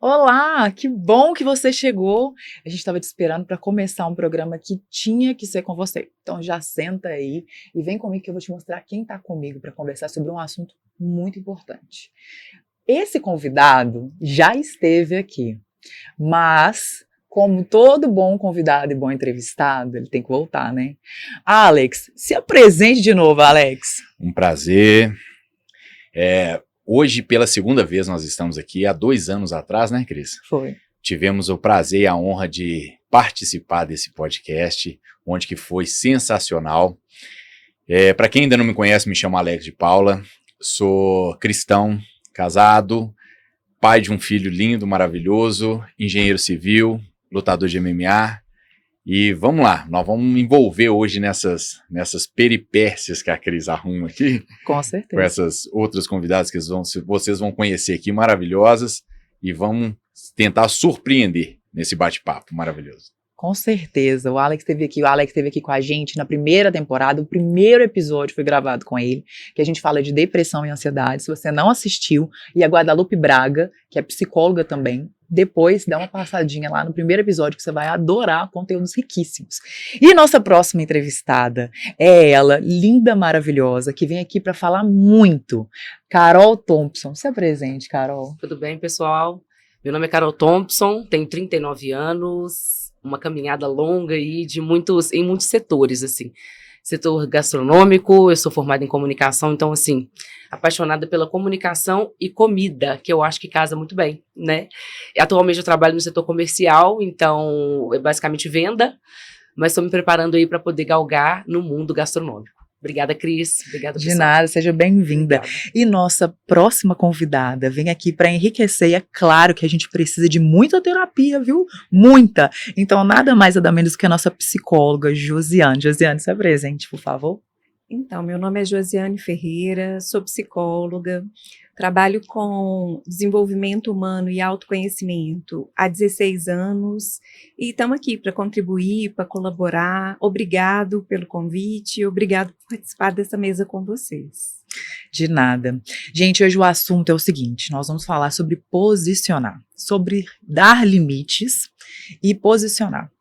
Olá, que bom que você chegou. A gente estava te esperando para começar um programa que tinha que ser com você. Então já senta aí e vem comigo que eu vou te mostrar quem está comigo para conversar sobre um assunto muito importante. Esse convidado já esteve aqui, mas como todo bom convidado e bom entrevistado, ele tem que voltar, né? Alex, se apresente de novo, Alex. Um prazer. Hoje, pela segunda vez, nós estamos aqui. Há 2 anos atrás, né, Cris? Foi. Tivemos o prazer e a honra de participar desse podcast, onde que foi sensacional. Para quem ainda não me conhece, me chamo Alex de Paula. Sou cristão, casado, pai de um filho lindo, maravilhoso, engenheiro civil, lutador de MMA. E vamos lá, nós vamos me envolver hoje nessas peripécias que a Cris arruma aqui, Com certeza. com essas outras convidadas que vocês vão conhecer aqui, maravilhosas, e vamos tentar surpreender nesse bate-papo maravilhoso. Com certeza, o Alex esteve aqui com a gente na primeira temporada, o primeiro episódio foi gravado com ele, que a gente fala de depressão e ansiedade. Se você não assistiu, e a Guadalupe Braga, que é psicóloga também, depois dá uma passadinha lá no primeiro episódio que você vai adorar, conteúdos riquíssimos. E nossa próxima entrevistada é ela, linda, maravilhosa, que vem aqui para falar muito, Carol Thompson. Se apresente, Carol. Tudo bem, pessoal? Meu nome é Carol Thompson, tenho 39 anos, uma caminhada longa aí em muitos setores, assim. Setor gastronômico, eu sou formada em comunicação, então, assim, apaixonada pela comunicação e comida, que eu acho que casa muito bem, né? Atualmente eu trabalho no setor comercial, então é basicamente venda, mas estou me preparando aí para poder galgar no mundo gastronômico. Obrigada, Cris. Obrigada, pessoal. De nada, seja bem-vinda. E nossa próxima convidada vem aqui para enriquecer, e é claro que a gente precisa de muita terapia, viu? Muita! Então, nada mais nada menos que a nossa psicóloga, Josiane. Josiane, se apresente, por favor. Então, meu nome é Josiane Ferreira, sou psicóloga, trabalho com desenvolvimento humano e autoconhecimento há 16 anos e estamos aqui para contribuir, para colaborar. Obrigado pelo convite, obrigado por participar dessa mesa com vocês. De nada. Gente, hoje o assunto é o seguinte, nós vamos falar sobre posicionar, sobre dar limites e posicionar.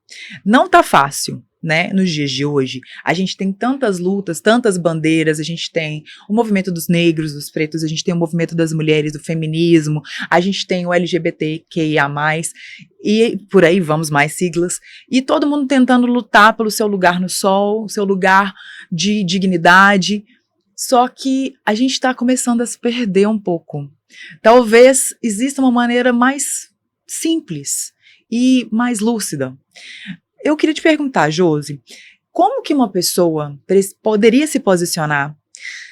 Não tá fácil, né, nos dias de hoje. A gente tem tantas lutas, tantas bandeiras, a gente tem o movimento dos negros, dos pretos, a gente tem o movimento das mulheres, do feminismo, a gente tem o LGBTQIA+, e por aí vamos, mais siglas, e todo mundo tentando lutar pelo seu lugar no sol, seu lugar de dignidade, só que a gente está começando a se perder um pouco. Talvez exista uma maneira mais simples e mais lúcida. Eu queria te perguntar, Josi, como que uma pessoa poderia se posicionar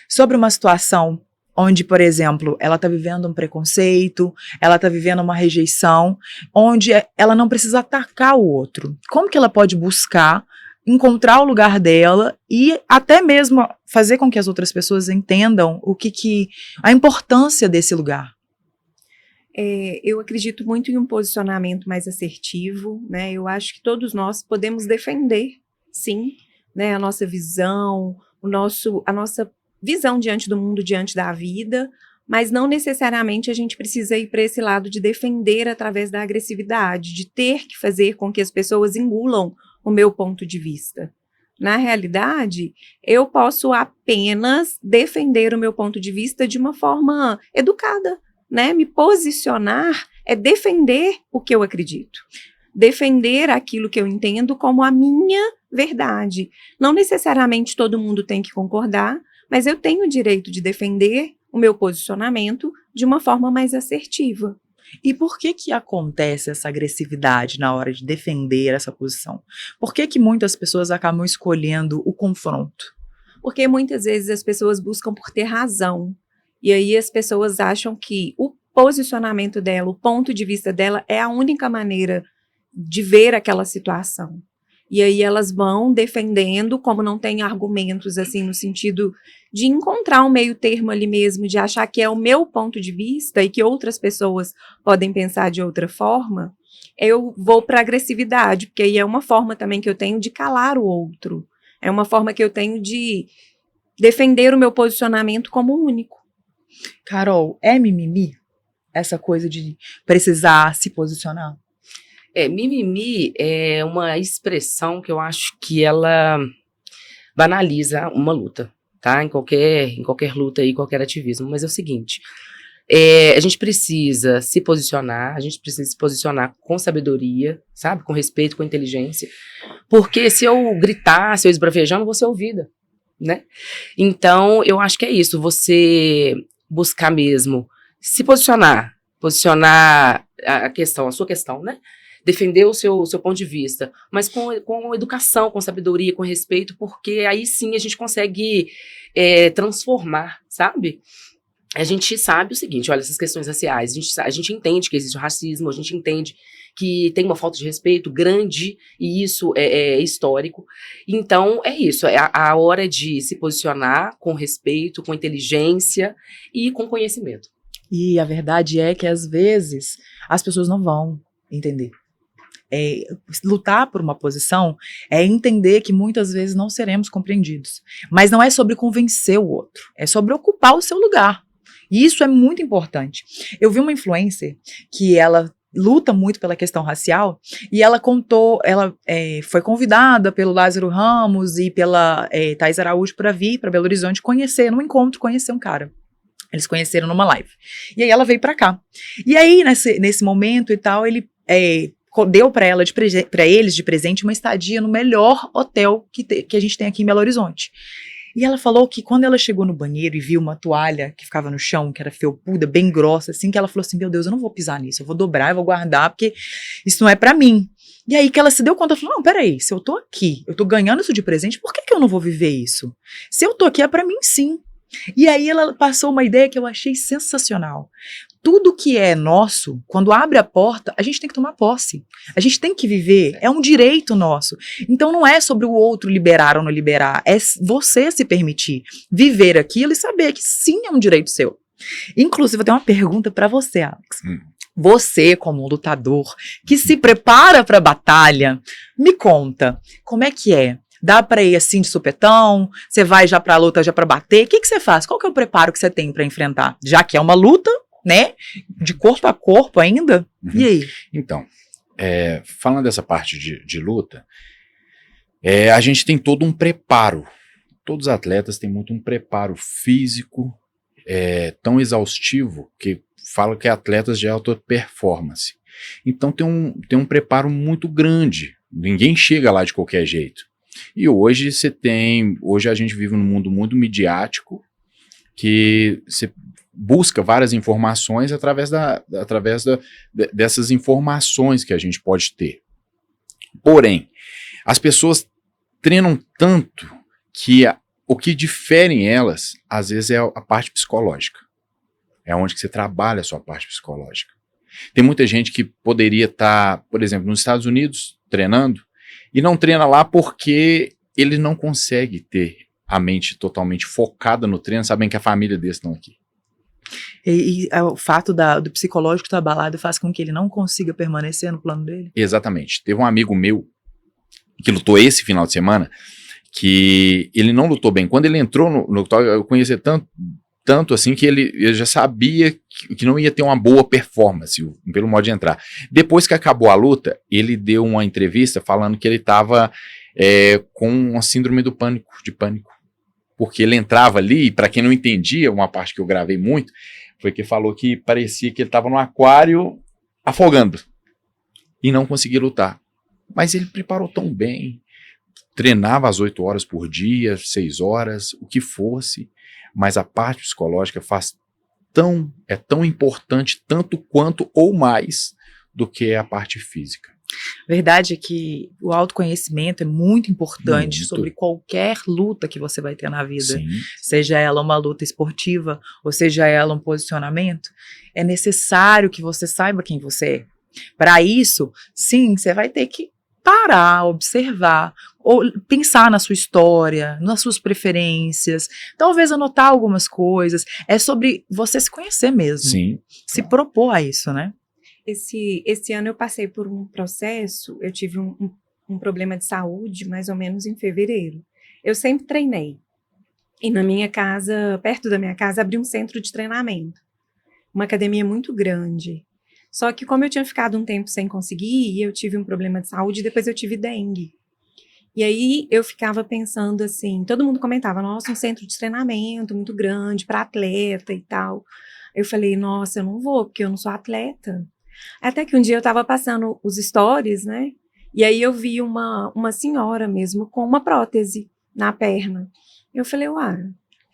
sobre uma situação onde, por exemplo, ela está vivendo um preconceito, ela está vivendo uma rejeição, onde ela não precisa atacar o outro? Como que ela pode buscar encontrar o lugar dela e até mesmo fazer com que as outras pessoas entendam a importância desse lugar? Eu acredito muito em um posicionamento mais assertivo, né? Eu acho que todos nós podemos defender, sim, né, a nossa visão, a nossa visão diante do mundo, diante da vida, mas não necessariamente a gente precisa ir para esse lado de defender através da agressividade, de ter que fazer com que as pessoas engulam o meu ponto de vista. Na realidade, eu posso apenas defender o meu ponto de vista de uma forma educada, né? Me posicionar é defender o que eu acredito, defender aquilo que eu entendo como a minha verdade. Não necessariamente todo mundo tem que concordar, mas eu tenho o direito de defender o meu posicionamento de uma forma mais assertiva. E por que acontece essa agressividade na hora de defender essa posição? Por que muitas pessoas acabam escolhendo o confronto? Porque muitas vezes as pessoas buscam por ter razão. E aí as pessoas acham que o posicionamento dela, o ponto de vista dela é a única maneira de ver aquela situação. E aí elas vão defendendo, como não tem argumentos, assim, no sentido de encontrar um meio termo ali mesmo, de achar que é o meu ponto de vista e que outras pessoas podem pensar de outra forma, eu vou para a agressividade, porque aí é uma forma também que eu tenho de calar o outro. É uma forma que eu tenho de defender o meu posicionamento como único. Carol, é mimimi? essa coisa de precisar se posicionar? Mimimi é uma expressão que eu acho que ela banaliza uma luta, tá? Em qualquer luta aí, qualquer ativismo. Mas é o seguinte, a gente precisa se posicionar, a gente precisa se posicionar com sabedoria, sabe? Com respeito, com inteligência. Porque se eu gritar, se eu esbravejar, eu não vou ser ouvida, né? Então, eu acho que é isso, você buscar mesmo se posicionar a sua questão, né? Defender o seu ponto de vista, mas com educação, com sabedoria, com respeito, porque aí sim a gente consegue transformar, sabe? A gente sabe o seguinte, olha, essas questões raciais, a gente entende que existe o racismo, a gente entende que tem uma falta de respeito grande, e isso é histórico. Então, é isso, é a hora de se posicionar com respeito, com inteligência e com conhecimento. E a verdade é que, às vezes, as pessoas não vão entender. Lutar por uma posição é entender que muitas vezes não seremos compreendidos. Mas não é sobre convencer o outro, é sobre ocupar o seu lugar. E isso é muito importante. Eu vi uma influencer que ela luta muito pela questão racial, e ela contou, ela foi convidada pelo Lázaro Ramos e pela Thaís Araújo para vir para Belo Horizonte conhecer um cara. Eles conheceram numa live. E aí ela veio para cá. E aí, nesse momento e tal, ele deu para eles de presente uma estadia no melhor hotel que a gente tem aqui em Belo Horizonte. E ela falou que quando ela chegou no banheiro e viu uma toalha que ficava no chão, que era felpuda, bem grossa, assim, que ela falou assim, meu Deus, eu não vou pisar nisso, eu vou dobrar, eu vou guardar, porque isso não é pra mim. E aí que ela se deu conta, ela falou, não, peraí, se eu tô aqui, eu tô ganhando isso de presente, por que eu não vou viver isso? Se eu tô aqui é pra mim sim. E aí ela passou uma ideia que eu achei sensacional. Tudo que é nosso, quando abre a porta, a gente tem que tomar posse. A gente tem que viver, é um direito nosso. Então não é sobre o outro liberar ou não liberar, é você se permitir viver aquilo e saber que sim, é um direito seu. Inclusive, eu tenho uma pergunta para você, Alex. Você, como um lutador que se prepara para a batalha, me conta, como é que é? Dá pra ir assim de supetão? Você vai já pra luta, já pra bater? O que você faz? Qual que é o preparo que você tem pra enfrentar? Já que é uma luta, né? De corpo a corpo ainda? E aí? Então, falando dessa parte de luta, a gente tem todo um preparo. Todos os atletas têm muito um preparo físico tão exaustivo que fala que é atletas de alta performance. Então tem um preparo muito grande. Ninguém chega lá de qualquer jeito. E hoje a gente vive num mundo muito midiático, que você busca várias informações através dessas informações que a gente pode ter. Porém, as pessoas treinam tanto que o que difere elas, às vezes, é a parte psicológica. É onde que você trabalha a sua parte psicológica. Tem muita gente que poderia estar, por exemplo, nos Estados Unidos, treinando, e não treina lá porque ele não consegue ter a mente totalmente focada no treino, sabendo que a família deles estão aqui. E o fato do psicológico estar abalado faz com que ele não consiga permanecer no plano dele? Exatamente. Teve um amigo meu que lutou esse final de semana, que ele não lutou bem. Quando ele entrou no eu conheci tanto assim que ele já sabia que não ia ter uma boa performance, pelo modo de entrar. Depois que acabou a luta, ele deu uma entrevista falando que ele estava com uma síndrome de pânico. Porque ele entrava ali, e para quem não entendia, uma parte que eu gravei muito, foi que falou que parecia que ele estava no aquário afogando e não conseguia lutar. Mas ele preparou tão bem, treinava às 8 horas por dia, 6 horas, o que fosse, mas a parte psicológica é tão importante, tanto quanto ou mais do que a parte física. Verdade é que o autoconhecimento é muito importante sobre qualquer luta que você vai ter na vida. Sim. Seja ela uma luta esportiva, ou seja ela um posicionamento, é necessário que você saiba quem você é. Para isso, sim, você vai ter que parar, observar, ou pensar na sua história, nas suas preferências, talvez anotar algumas coisas. É sobre você se conhecer mesmo. Sim. Se propor a isso, né? Esse ano eu passei por um processo, eu tive um problema de saúde mais ou menos em fevereiro. Eu sempre treinei. E na minha casa, perto da minha casa, abri um centro de treinamento. uma academia muito grande. Só que como eu tinha ficado um tempo sem conseguir, e eu tive um problema de saúde, e depois eu tive dengue. E aí eu ficava pensando assim, todo mundo comentava, nossa, um centro de treinamento muito grande para atleta e tal. Eu falei, nossa, eu não vou, porque eu não sou atleta. Até que um dia eu estava passando os stories, né? E aí eu vi uma senhora mesmo com uma prótese na perna. Eu falei, uai,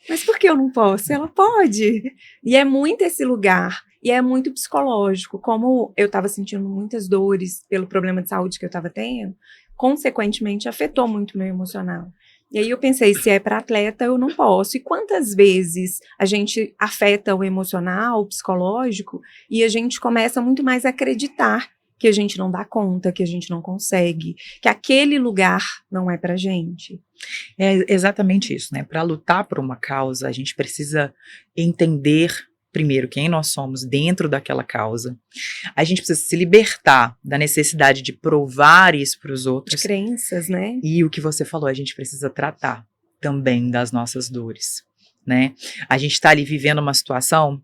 mas por que eu não posso? Ela pode. E é muito esse lugar. E é muito psicológico. Como eu estava sentindo muitas dores pelo problema de saúde que eu estava tendo, consequentemente afetou muito o meu emocional. E aí eu pensei, se é para atleta, eu não posso. E quantas vezes a gente afeta o emocional, o psicológico, e a gente começa muito mais a acreditar que a gente não dá conta, que a gente não consegue, que aquele lugar não é pra gente. É exatamente isso, né? Para lutar por uma causa, a gente precisa entender primeiro quem nós somos dentro daquela causa. A gente precisa se libertar da necessidade de provar isso para os De outros. crenças, né? E o que você falou, a gente precisa tratar também das nossas dores, né? A gente está ali vivendo uma situação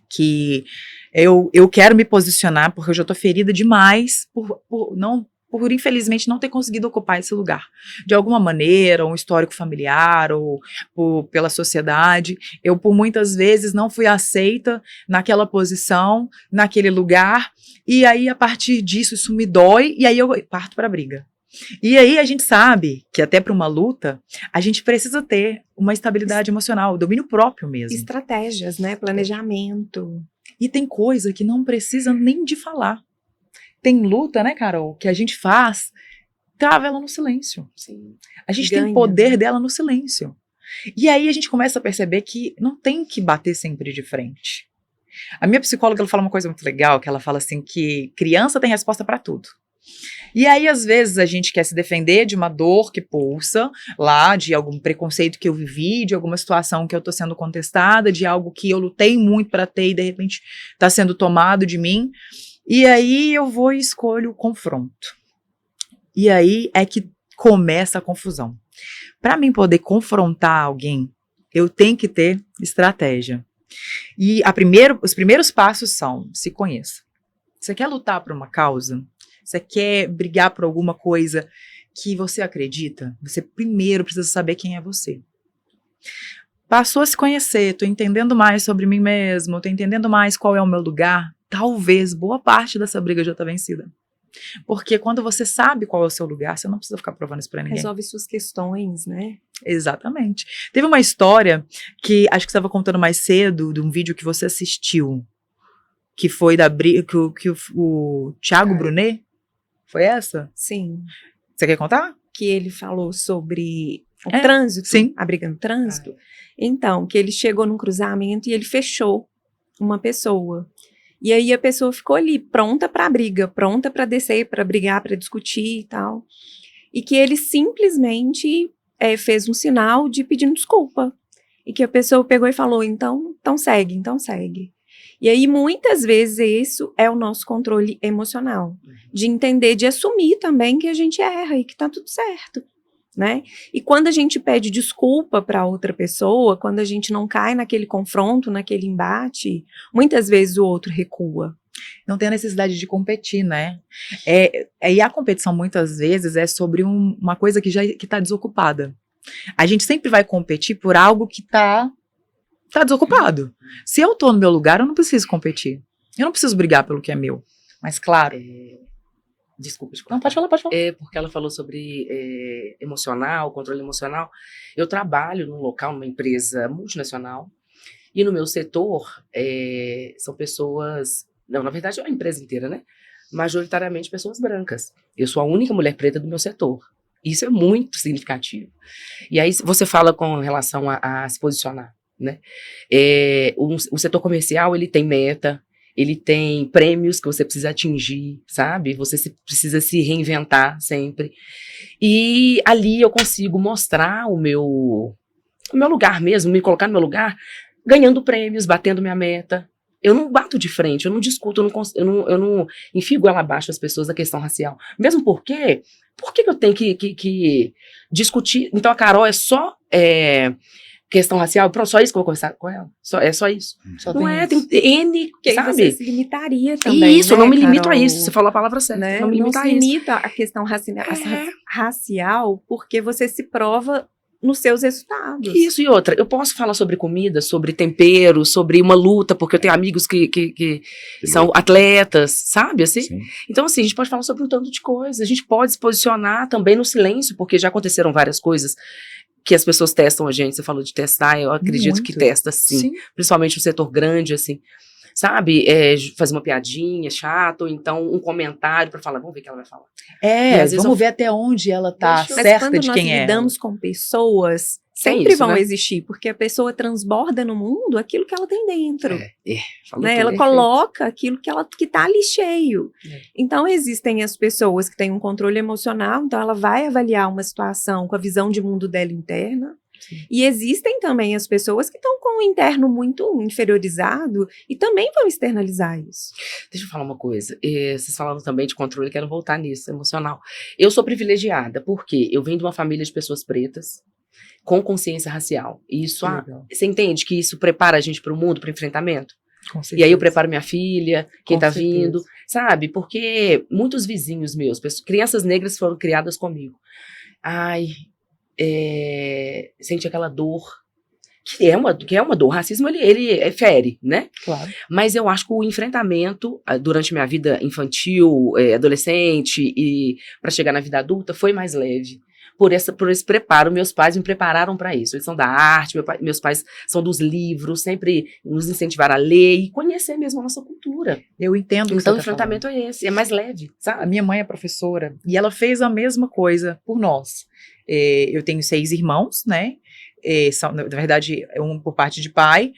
que eu quero me posicionar porque eu já tô ferida demais por infelizmente não ter conseguido ocupar esse lugar. De alguma maneira, um histórico familiar ou pela sociedade, eu por muitas vezes não fui aceita naquela posição, naquele lugar, e aí a partir disso isso me dói e aí eu parto para a briga. E aí a gente sabe que até para uma luta, a gente precisa ter uma estabilidade emocional, domínio próprio mesmo. Estratégias, né? Planejamento. E tem coisa que não precisa nem de falar. Tem luta, né, Carol, que a gente faz, trava ela no silêncio. Sim. A gente Ganha, tem poder né? dela no silêncio. E aí a gente começa a perceber que não tem que bater sempre de frente. A minha psicóloga, ela fala uma coisa muito legal, que ela fala assim que criança tem resposta para tudo. E aí, às vezes, a gente quer se defender de uma dor que pulsa lá, de algum preconceito que eu vivi, de alguma situação que eu tô sendo contestada, de algo que eu lutei muito para ter e, de repente, tá sendo tomado de mim. E aí, eu vou e escolho o confronto. E aí é que começa a confusão. Para mim poder confrontar alguém, eu tenho que ter estratégia. E os primeiros passos são: se conheça. Você quer lutar por uma causa? Você quer brigar por alguma coisa que você acredita? Você primeiro precisa saber quem é você. Passou a se conhecer, tô entendendo mais sobre mim mesmo, tô entendendo mais qual é o meu lugar, talvez boa parte dessa briga já tá vencida. Porque quando você sabe qual é o seu lugar, você não precisa ficar provando isso pra ninguém. Resolve suas questões, né? Exatamente. Teve uma história que acho que você estava contando mais cedo, de um vídeo que você assistiu, que foi da briga, que o Thiago Brunet, foi essa? Sim. Você quer contar? Que ele falou sobre o É, trânsito, sim. a briga no trânsito. Então, que ele chegou num cruzamento e ele fechou uma pessoa. E aí a pessoa ficou ali, pronta para a briga, pronta para descer, para brigar, para discutir e tal. E que ele simplesmente fez um sinal de pedindo desculpa. E que a pessoa pegou e falou, então segue, então segue. E aí, muitas vezes, isso é o nosso controle emocional. De entender, de assumir também que a gente erra e que tá tudo certo, né? E quando a gente pede desculpa para outra pessoa, quando a gente não cai naquele confronto, naquele embate, muitas vezes o outro recua. Não tem a necessidade de competir, né? E a competição, muitas vezes, é sobre uma coisa que tá desocupada. A gente sempre vai competir por algo que tá desocupado. Se eu tô no meu lugar, eu não preciso competir. Eu não preciso brigar pelo que é meu. Mas, claro. Desculpa. Não, pode falar. Porque ela falou sobre emocional, controle emocional. Eu trabalho num local, numa empresa multinacional, e no meu setor são pessoas. Não, na verdade é uma empresa inteira, né? Majoritariamente pessoas brancas. Eu sou a única mulher preta do meu setor. Isso é muito significativo. E aí você fala com relação a se posicionar, né? O setor comercial, ele tem meta, ele tem prêmios que você precisa atingir, sabe? Você precisa se reinventar sempre. E ali eu consigo mostrar o meu lugar mesmo, me colocar no meu lugar, ganhando prêmios, batendo minha meta. Eu não bato de frente, eu não discuto, eu não enfigo ela abaixo as pessoas da questão racial. Mesmo porque, por que eu tenho que discutir? Então a Carol é só questão racial, pronto, só isso que eu vou conversar com ela. É só isso. Só Não tem é, isso. tem N, Porque aí sabe? você se limitaria também, Isso, eu né, não me limito a Carol? isso. Você falou a palavra certa. Né? Não me limito se a isso. limita à questão racial, porque você se prova nos seus resultados. Isso e outra, eu posso falar sobre comida, sobre tempero, sobre uma luta, porque eu tenho amigos que são atletas, sabe, assim? Sim. Então, assim, a gente pode falar sobre um tanto de coisa, a gente pode se posicionar também no silêncio, porque já aconteceram várias coisas que as pessoas testam a gente, você falou de testar, eu acredito Muito. que testa sim, Sim. principalmente no setor grande, assim, sabe, fazer uma piadinha chata, ou então um comentário pra falar, vamos ver o que ela vai falar. E às vezes Vamos ver até onde ela tá Deixa eu- Mas certa quando de nós quem é. lidamos com pessoas, Tem sempre isso, vão né? existir, porque a pessoa transborda no mundo aquilo que ela tem dentro. Falou Né? tudo. Ela Perfeito. coloca aquilo que tá ali cheio. É. Então, existem as pessoas que têm um controle emocional, então ela vai avaliar uma situação com a visão de mundo dela interna. Sim. E existem também as pessoas que estão com o interno muito inferiorizado e também vão externalizar isso. Deixa eu falar uma coisa. Vocês falaram também de controle, quero voltar nisso, emocional. Eu sou privilegiada, porque eu venho de uma família de pessoas pretas, com consciência racial. E isso, Legal. você entende que isso prepara a gente para o mundo, para o enfrentamento? Com E aí certeza. eu preparo minha filha, quem Com tá certeza. vindo, sabe? Porque muitos vizinhos meus, crianças negras foram criadas comigo. Ai, sente aquela dor, que é uma dor. O racismo, ele fere, né? Claro. Mas eu acho que o enfrentamento durante minha vida infantil, adolescente e para chegar na vida adulta foi mais leve. Por esse preparo, meus pais me prepararam para isso. Eles são da arte, meus pais são dos livros, sempre nos incentivaram a ler e conhecer mesmo a nossa cultura. Eu entendo o que Então o você tá enfrentamento é esse, é mais leve, A sabe? minha mãe é professora e ela fez a mesma coisa por nós. Eu tenho 6 irmãos, né? Na verdade, um por parte de pai,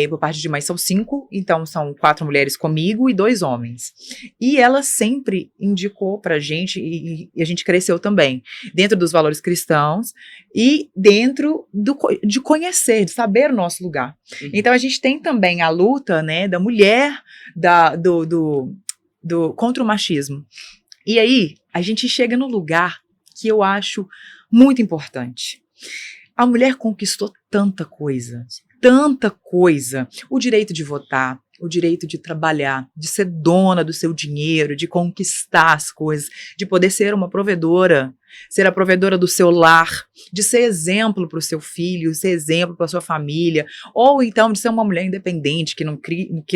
por parte de mãe são 5, então são 4 mulheres comigo e 2 homens. E ela sempre indicou pra gente, e a gente cresceu também, dentro dos valores cristãos e dentro de conhecer, de saber o nosso lugar. Uhum. Então a gente tem também a luta, né, da mulher, contra o machismo. E aí, a gente chega no lugar que eu acho muito importante. A mulher conquistou tanta coisa. O direito de votar, o direito de trabalhar, de ser dona do seu dinheiro, de conquistar as coisas, de poder ser uma provedora, ser a provedora do seu lar, de ser exemplo para o seu filho, ser exemplo para a sua família, ou então de ser uma mulher independente que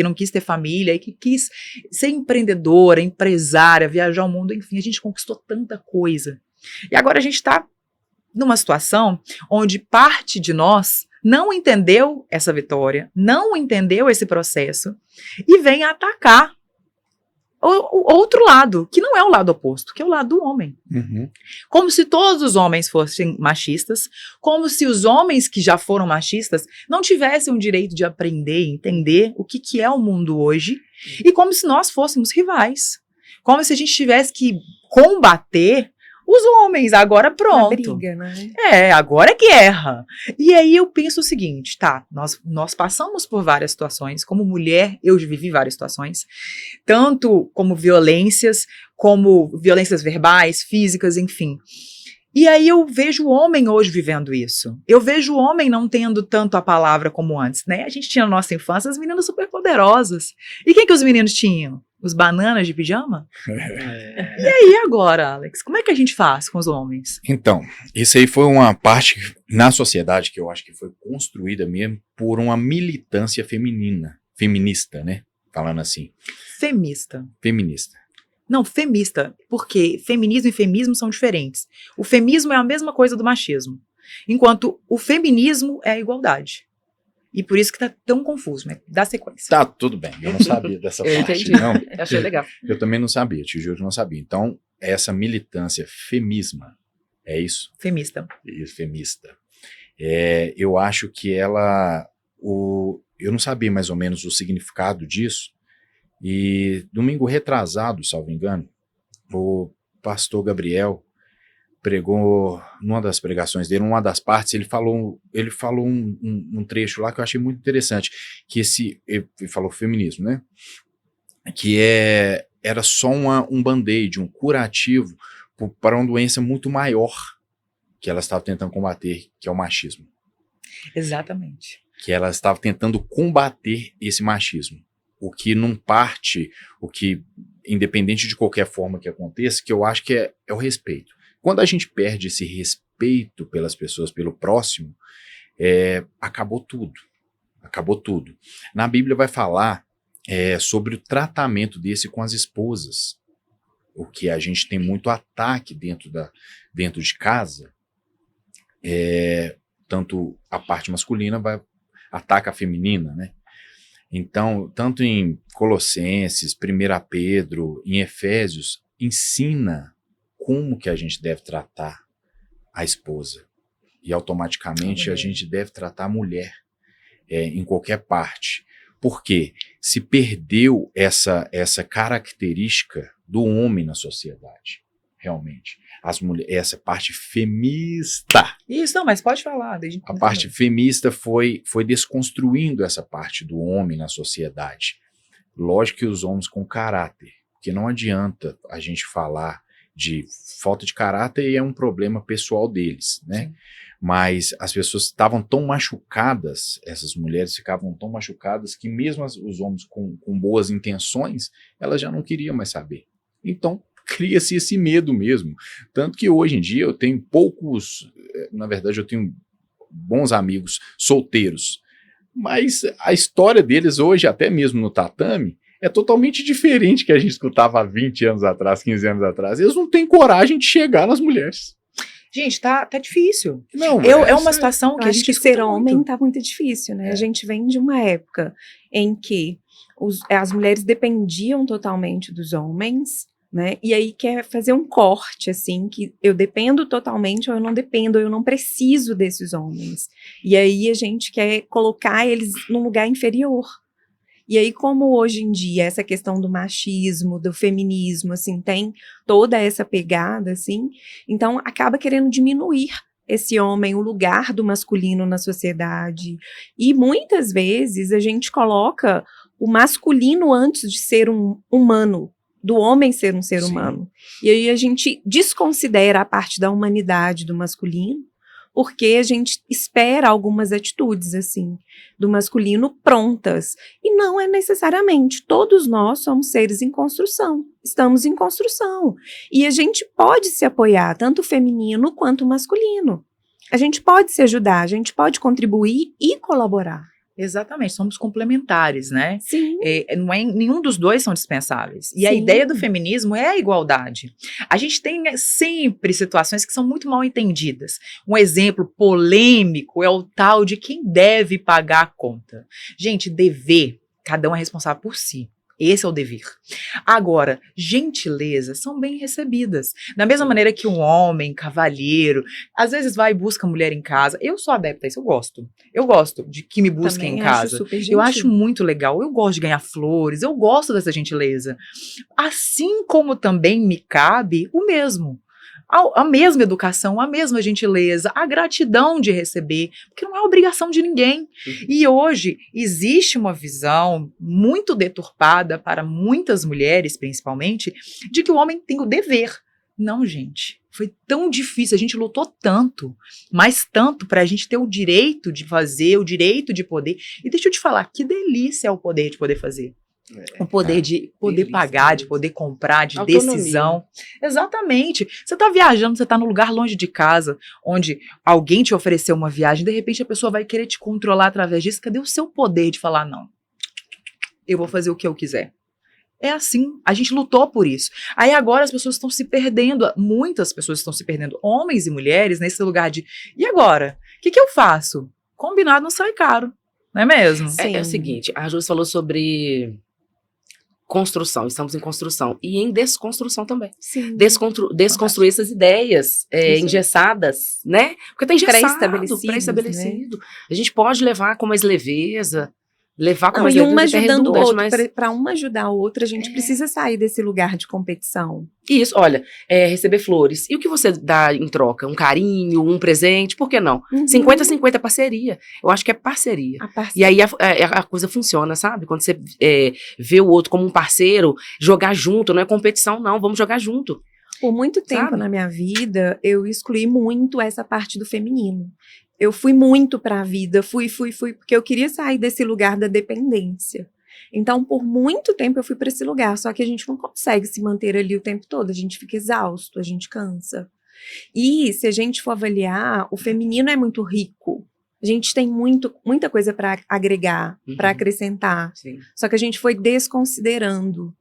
não quis ter família e que quis ser empreendedora, empresária, viajar o mundo, enfim, a gente conquistou tanta coisa. E agora a gente está numa situação onde parte de nós não entendeu essa vitória, não entendeu esse processo e vem atacar o outro lado, que não é o lado oposto, que é o lado do homem. Uhum. Como se todos os homens fossem machistas, como se os homens que já foram machistas não tivessem o direito de aprender, entender o que é o mundo hoje, e como se nós fôssemos rivais. Como se a gente tivesse que combater os homens, agora pronto. Uma briga, né? Agora é guerra. E aí eu penso o seguinte, tá, nós passamos por várias situações, como mulher, eu vivi várias situações, tanto como violências verbais, físicas, enfim. E aí eu vejo o homem hoje vivendo isso. Eu vejo o homem não tendo tanto a palavra como antes, né? A gente tinha na nossa infância as meninas super poderosas. E quem que os meninos tinham? Os bananas de pijama? E aí agora, Alex, como é que a gente faz com os homens? Então, isso aí foi uma parte na sociedade que eu acho que foi construída mesmo por uma militância feminista, né? Falando assim. Feminista. Não, femista, porque feminismo e feminismo são diferentes. O feminismo é a mesma coisa do machismo, enquanto o feminismo é a igualdade. E por isso que tá tão confuso, né? Dá sequência. Tá, tudo bem, eu não sabia dessa Eu parte, entendi. não. Eu achei legal. Eu também não sabia, te juro que não sabia. Então, essa militância femisma, é isso? Femista. Femista. Eu acho que ela... eu não sabia mais ou menos o significado disso, e domingo retrasado, salvo engano, o pastor Gabriel pregou, numa das pregações dele, numa das partes, ele falou um trecho lá que eu achei muito interessante, que ele falou feminismo, né? Que era só um band-aid, um curativo para uma doença muito maior que ela estava tentando combater, que é o machismo. Exatamente. Que ela estava tentando combater esse machismo. O que não parte, o que, independente de qualquer forma que aconteça, que eu acho que é o respeito. Quando a gente perde esse respeito pelas pessoas, pelo próximo, acabou tudo. Acabou tudo. Na Bíblia vai falar sobre o tratamento desse com as esposas. O que a gente tem muito ataque dentro de casa, tanto a parte masculina ataca a feminina, né? Então, tanto em Colossenses, 1 Pedro, em Efésios, ensina como que a gente deve tratar a esposa. E automaticamente a gente deve tratar a mulher em qualquer parte. Porque se perdeu essa característica do homem na sociedade, realmente. Essa parte feminista. Isso, não, mas pode falar. A parte feminista foi desconstruindo essa parte do homem na sociedade. Lógico que os homens com caráter, porque não adianta a gente falar de falta de caráter e é um problema pessoal deles, né? Sim. Mas as pessoas estavam tão machucadas, essas mulheres ficavam tão machucadas que mesmo os homens com boas intenções, elas já não queriam mais saber. Então, cria-se esse medo mesmo. Tanto que hoje em dia eu tenho na verdade eu tenho bons amigos solteiros, mas a história deles hoje, até mesmo no tatame, é totalmente diferente que a gente escutava há 20 anos atrás, 15 anos atrás. Eles não têm coragem de chegar nas mulheres. Gente, tá difícil. Não, é uma situação que a gente ser homem tá muito difícil, né? É. A gente vem de uma época em que as mulheres dependiam totalmente dos homens, né? E aí quer fazer um corte, assim, que eu dependo totalmente ou eu não dependo, ou eu não preciso desses homens. E aí a gente quer colocar eles num lugar inferior. E aí, como hoje em dia essa questão do machismo, do feminismo, assim, tem toda essa pegada, assim, então acaba querendo diminuir esse homem, o lugar do masculino na sociedade. E muitas vezes a gente coloca o masculino antes de ser um humano, do homem ser um ser humano. E aí a gente desconsidera a parte da humanidade do masculino, porque a gente espera algumas atitudes, assim, do masculino prontas. E não é necessariamente. Todos nós somos seres em construção. Estamos em construção. E a gente pode se apoiar, tanto o feminino quanto o masculino. A gente pode se ajudar, a gente pode contribuir e colaborar. Exatamente, somos complementares, né? Sim. Nenhum dos dois são dispensáveis. E a Sim. ideia do feminismo é a igualdade. A gente tem sempre situações que são muito mal entendidas. Um exemplo polêmico é o tal de quem deve pagar a conta. Gente, dever, cada um é responsável por si. Esse é o dever. Agora, gentilezas são bem recebidas. Da mesma maneira que um homem, cavalheiro, às vezes vai e busca mulher em casa. Eu sou adepta a isso, eu gosto. Eu gosto de que me busquem em casa. Eu acho muito legal. Eu gosto de ganhar flores, eu gosto dessa gentileza. Assim como também me cabe o mesmo. A mesma educação, a mesma gentileza, a gratidão de receber, porque não é obrigação de ninguém. E hoje existe uma visão muito deturpada para muitas mulheres, principalmente, de que o homem tem o dever. Não, gente, foi tão difícil, a gente lutou tanto, mas tanto para a gente ter o direito de fazer, o direito de poder. E deixa eu te falar, que delícia é o poder de poder fazer. O poder de poder pagar, de poder comprar, de Autonomia. Decisão. Exatamente. Você está viajando, você está num lugar longe de casa, onde alguém te ofereceu uma viagem, de repente a pessoa vai querer te controlar através disso. Cadê o seu poder de falar, não, eu vou fazer o que eu quiser? É assim, a gente lutou por isso. Aí agora as pessoas estão se perdendo, muitas pessoas estão se perdendo, homens e mulheres, nesse lugar de, e agora? O que eu faço? Combinado não sai caro, não é mesmo? É o seguinte, a Júlia falou sobre construção, estamos em construção e em desconstrução também. Sim. Desconstruir essas ideias engessadas, né? Porque tem engessado, pré-estabelecido. Né? A gente pode levar com mais leveza, levar com mais leveza. E uma ajudando o outro, para uma ajudar o outro, a gente precisa sair desse lugar de competição. Isso, olha, receber flores. E o que você dá em troca? Um carinho, um presente, por que não? 50-50 parceria. Eu acho que é parceria. E aí a coisa funciona, sabe? Quando você vê o outro como um parceiro, jogar junto, não é competição não, vamos jogar junto. Por muito tempo na minha vida, eu excluí muito essa parte do feminino. Eu fui muito para a vida, fui, porque eu queria sair desse lugar da dependência. Então, por muito tempo eu fui para esse lugar, só que a gente não consegue se manter ali o tempo todo, a gente fica exausto, a gente cansa. E se a gente for avaliar, o feminino é muito rico. A gente tem muita coisa para agregar, para acrescentar. Sim. Só que a gente foi desconsiderando.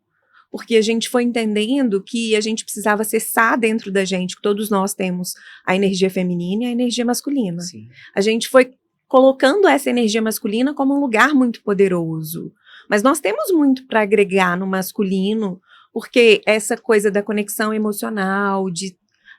Porque a gente foi entendendo que a gente precisava acessar dentro da gente, que todos nós temos a energia feminina e a energia masculina. Sim. A gente foi colocando essa energia masculina como um lugar muito poderoso. Mas nós temos muito para agregar no masculino, porque essa coisa da conexão emocional,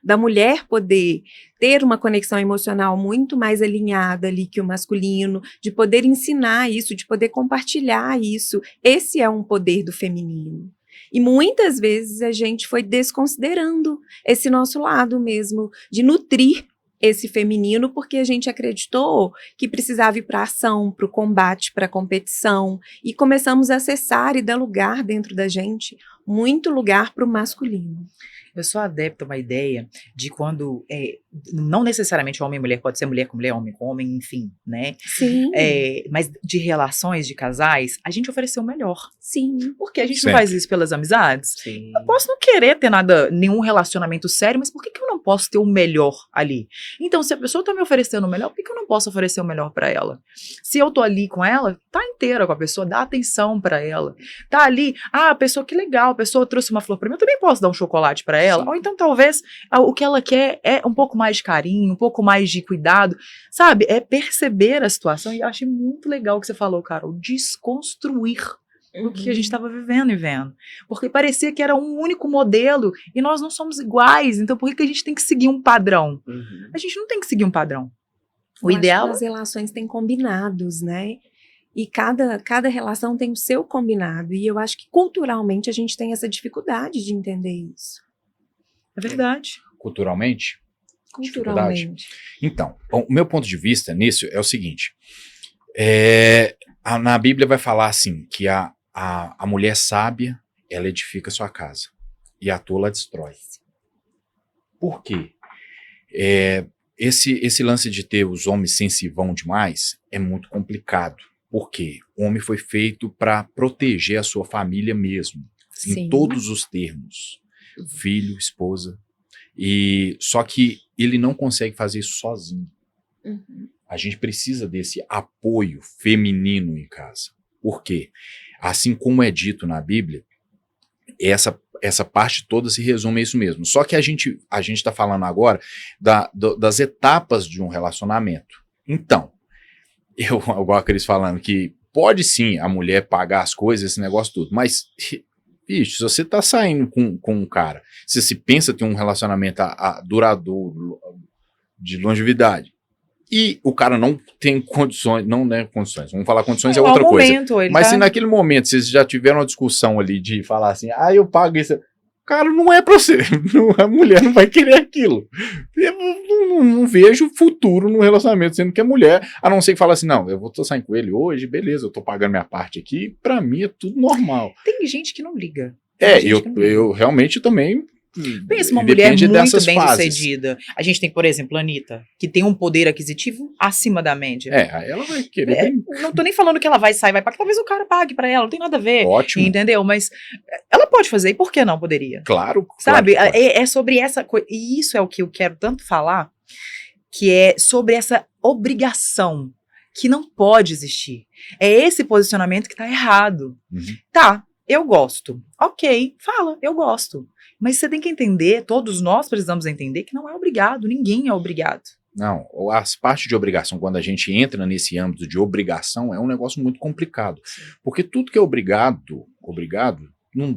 da mulher poder ter uma conexão emocional muito mais alinhada ali que o masculino, de poder ensinar isso, de poder compartilhar isso, esse é um poder do feminino. E muitas vezes a gente foi desconsiderando esse nosso lado mesmo, de nutrir esse feminino, porque a gente acreditou que precisava ir para a ação, para o combate, para a competição, e começamos a acessar e dar lugar dentro da gente, muito lugar para o masculino. Eu sou adepta a uma ideia de quando, não necessariamente homem e mulher, pode ser mulher com mulher, homem com homem, enfim, né? Sim. Mas de relações, de casais, a gente ofereceu o melhor. Sim. Porque a gente Sempre. não faz isso pelas amizades? Sim. Eu posso não querer ter nenhum relacionamento sério, mas por que eu não posso ter o melhor ali? Então, se a pessoa tá me oferecendo o melhor, por que eu não posso oferecer o melhor pra ela? Se eu tô ali com ela, tá inteira com a pessoa, dá atenção pra ela. Tá ali, a pessoa, que legal, a pessoa trouxe uma flor pra mim, eu também posso dar um chocolate pra ela. Sim. Ou então, talvez, o que ela quer é um pouco mais de carinho, um pouco mais de cuidado, sabe? É perceber a situação, e eu achei muito legal o que você falou, Carol, desconstruir o que a gente estava vivendo e vendo. Porque parecia que era um único modelo e nós não somos iguais. Então, por que a gente tem que seguir um padrão? A gente não tem que seguir um padrão. O Eu ideal. acho que as relações têm combinados, né? E cada relação tem o seu combinado. E eu acho que culturalmente a gente tem essa dificuldade de entender isso. É verdade. Culturalmente? Culturalmente. Então, o meu ponto de vista nisso é o seguinte. Na Bíblia vai falar assim, que a mulher sábia, ela edifica sua casa, e a tola a destrói. Por quê? Esse lance de ter os homens sensivão demais é muito complicado. Por quê? O homem foi feito para proteger a sua família mesmo, Sim. em todos os termos. Filho, esposa. E só que ele não consegue fazer isso sozinho. A gente precisa desse apoio feminino em casa. Por quê? Assim como é dito na Bíblia, essa parte toda se resume a isso mesmo. Só que a gente está falando agora das etapas de um relacionamento. Então, igual a Cris falando, que pode sim a mulher pagar as coisas, esse negócio tudo, mas, bicho, se você tá saindo com um cara, se você pensa ter um relacionamento duradouro, de longevidade, e o cara não tem condições, vamos falar condições é outra coisa. Mas se naquele momento vocês já tiveram uma discussão ali de falar assim, eu pago isso, cara, não é pra você, a mulher não vai querer aquilo. Eu não vejo futuro no relacionamento, sendo que a mulher, a não ser que fala assim, não, eu vou sair com ele hoje, beleza, eu tô pagando minha parte aqui, pra mim é tudo normal. Tem gente que não liga. Eu realmente também. Pensa uma mulher muito bem sucedida. A gente tem, por exemplo, a Anitta, que tem um poder aquisitivo acima da média. Aí ela vai querer. Não tô nem falando que ela vai sair, vai pagar, talvez o cara pague pra ela, não tem nada a ver. Ótimo. Entendeu? Mas ela pode fazer, e por que não poderia? Claro. Sabe? Claro. É sobre essa coisa. E isso é o que eu quero tanto falar, que é sobre essa obrigação que não pode existir. É esse posicionamento que tá errado. Tá, eu gosto. Ok, fala, eu gosto. Mas você tem que entender, todos nós precisamos entender que não é obrigado, ninguém é obrigado. Não, as partes de obrigação, quando a gente entra nesse âmbito de obrigação, é um negócio muito complicado. Porque tudo que é obrigado,